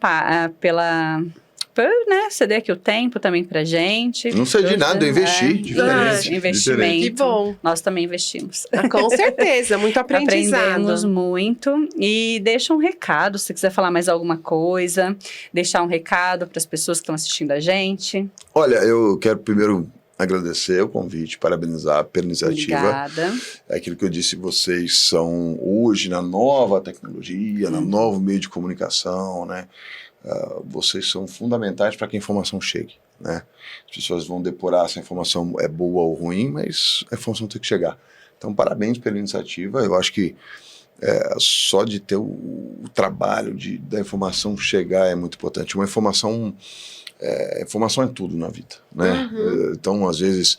Speaker 1: Por ceder aqui o tempo também pra gente.
Speaker 3: Não cedi nada, eu investi.
Speaker 1: Investimento.
Speaker 2: Que bom.
Speaker 1: Nós também investimos.
Speaker 2: Com certeza, muito aprendizado.
Speaker 1: Aprendemos muito. E deixa um recado, se quiser falar mais alguma coisa. Deixar um recado para as pessoas que estão assistindo a gente.
Speaker 3: Olha, eu quero primeiro agradecer o convite, parabenizar pela iniciativa.
Speaker 1: Obrigada.
Speaker 3: É aquilo que eu disse, vocês são hoje na nova tecnologia, no novo meio de comunicação, né? Vocês são fundamentais para que a informação chegue. né? As pessoas vão depurar se a informação é boa ou ruim, mas a informação tem que chegar. Então, parabéns pela iniciativa. Eu acho que só de ter o trabalho da informação chegar é muito importante. Uma informação... informação é tudo na vida, né? Então, às vezes...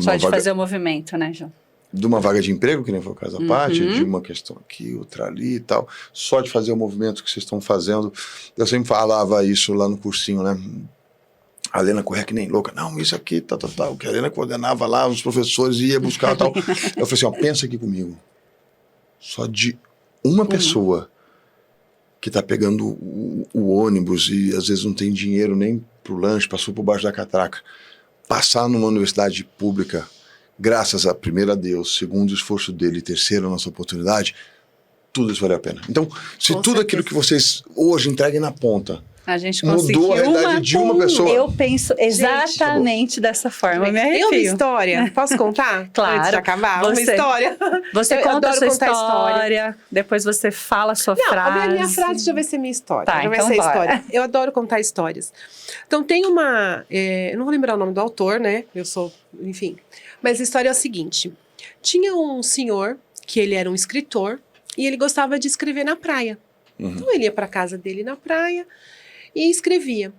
Speaker 1: Só de fazer o movimento, né, João?
Speaker 3: De uma vaga de emprego, que nem foi o caso à parte, de uma questão aqui, outra ali e tal. Só de fazer o movimento que vocês estão fazendo. Eu sempre falava isso lá no cursinho, né? A Helena corria que nem louca. Não, isso aqui, tal. Que a Helena coordenava lá, os professores ia buscar tal. Eu falei assim, ó, pensa aqui comigo. Só de uma pessoa que tá pegando o ônibus e às vezes não tem dinheiro nem pro lanche, passou por baixo da catraca. Passar numa universidade pública, graças a primeiro a Deus, segundo o esforço dele e terceiro a nossa oportunidade, tudo isso vale a pena. Então, se
Speaker 2: Com
Speaker 3: tudo
Speaker 2: certeza.
Speaker 3: aquilo que vocês hoje entreguem na ponta,
Speaker 1: A gente conseguiu
Speaker 3: mudou a realidade de uma pessoa.
Speaker 1: Eu penso exatamente dessa forma. Me
Speaker 2: Eu uma
Speaker 1: arrepio.
Speaker 2: história, posso contar?
Speaker 1: Claro.
Speaker 2: Antes de acabar, uma
Speaker 1: Você-
Speaker 2: história.
Speaker 1: Você
Speaker 2: Eu
Speaker 1: conta a
Speaker 2: adoro
Speaker 1: sua
Speaker 2: contar
Speaker 1: história, depois você fala a sua
Speaker 2: Não,
Speaker 1: frase.
Speaker 2: a minha frase já vai ser minha história.
Speaker 1: Tá,
Speaker 2: já vai
Speaker 1: então
Speaker 2: ser a
Speaker 1: bora.
Speaker 2: história. Eu adoro contar histórias. Então tem uma... eu não vou lembrar o nome do autor, né? Eu sou... Enfim. Mas a história é a seguinte. Tinha um senhor, que ele era um escritor, e ele gostava de escrever na praia. Então ele ia para casa dele na praia e escrevia.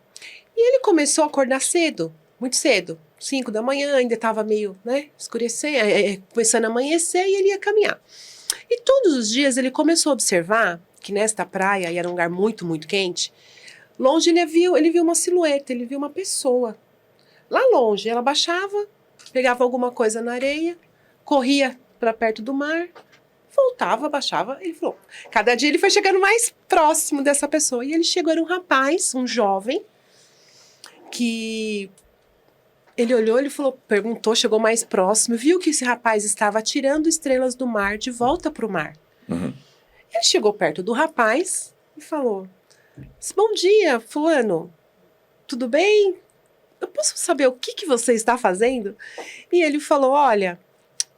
Speaker 2: E ele começou a acordar cedo, muito cedo. 5 da manhã, ainda estava meio, né? Escurecer, começando a amanhecer, e ele ia caminhar. E todos os dias ele começou a observar que nesta praia, e era um lugar muito, muito quente, longe ele viu uma silhueta, ele viu uma pessoa. Lá longe, ela baixava, pegava alguma coisa na areia, corria para perto do mar, voltava, baixava. Ele falou, cada dia ele foi chegando mais próximo dessa pessoa. E ele chegou, era um rapaz, um jovem, que... Ele olhou, ele falou, perguntou, chegou mais próximo, viu que esse rapaz estava tirando estrelas do mar de volta para o mar. Ele chegou perto do rapaz e falou, bom dia, fulano, tudo bem? Eu posso saber o que você está fazendo? E ele falou, olha,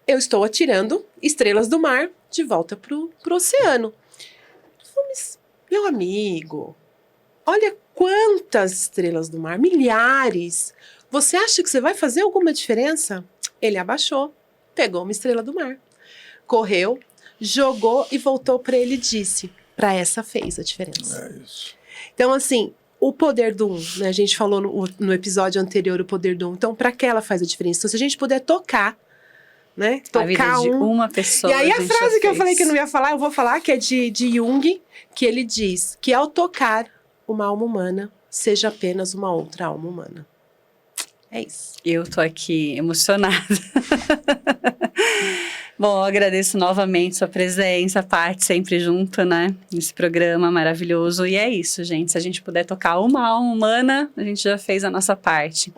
Speaker 2: eu estou atirando estrelas do mar de volta pro oceano. Ele falou, mas, meu amigo, olha quantas estrelas do mar, milhares. Você acha que você vai fazer alguma diferença? Ele abaixou, pegou uma estrela do mar, correu, jogou e voltou para ele e disse, para essa fez a diferença.
Speaker 3: É isso.
Speaker 2: Então, assim, o poder do né? A gente falou no episódio anterior o poder do Então, para que ela faz a diferença? Então, se a gente puder tocar, né?
Speaker 1: A vida
Speaker 2: Tocar
Speaker 1: de uma pessoa.
Speaker 2: E aí a
Speaker 1: gente
Speaker 2: frase
Speaker 1: já
Speaker 2: que eu
Speaker 1: fez.
Speaker 2: falei que eu não ia falar, eu vou falar, que é de Jung, que ele diz que ao tocar uma alma humana, seja apenas uma outra alma humana. É isso.
Speaker 1: Eu tô aqui emocionada. Bom, eu agradeço novamente sua presença, Paty, sempre junto, né? Nesse programa maravilhoso. E é isso, gente. Se a gente puder tocar uma alma humana, a gente já fez a nossa parte.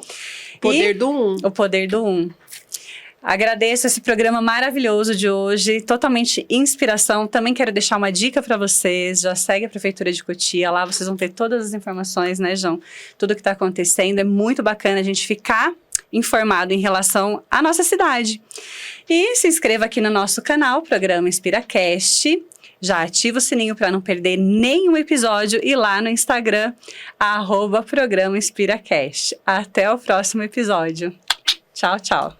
Speaker 2: Poder do Um.
Speaker 1: O poder do Um. Agradeço esse programa maravilhoso de hoje, totalmente inspiração. Também quero deixar uma dica para vocês, já segue a Prefeitura de Cotia, lá vocês vão ter todas as informações, né, João? Tudo que está acontecendo, é muito bacana a gente ficar informado em relação à nossa cidade. E se inscreva aqui no nosso canal, Programa InspiraCast. Já ativa o sininho para não perder nenhum episódio e lá no Instagram, @Programa InspiraCast. Até o próximo episódio. Tchau, tchau.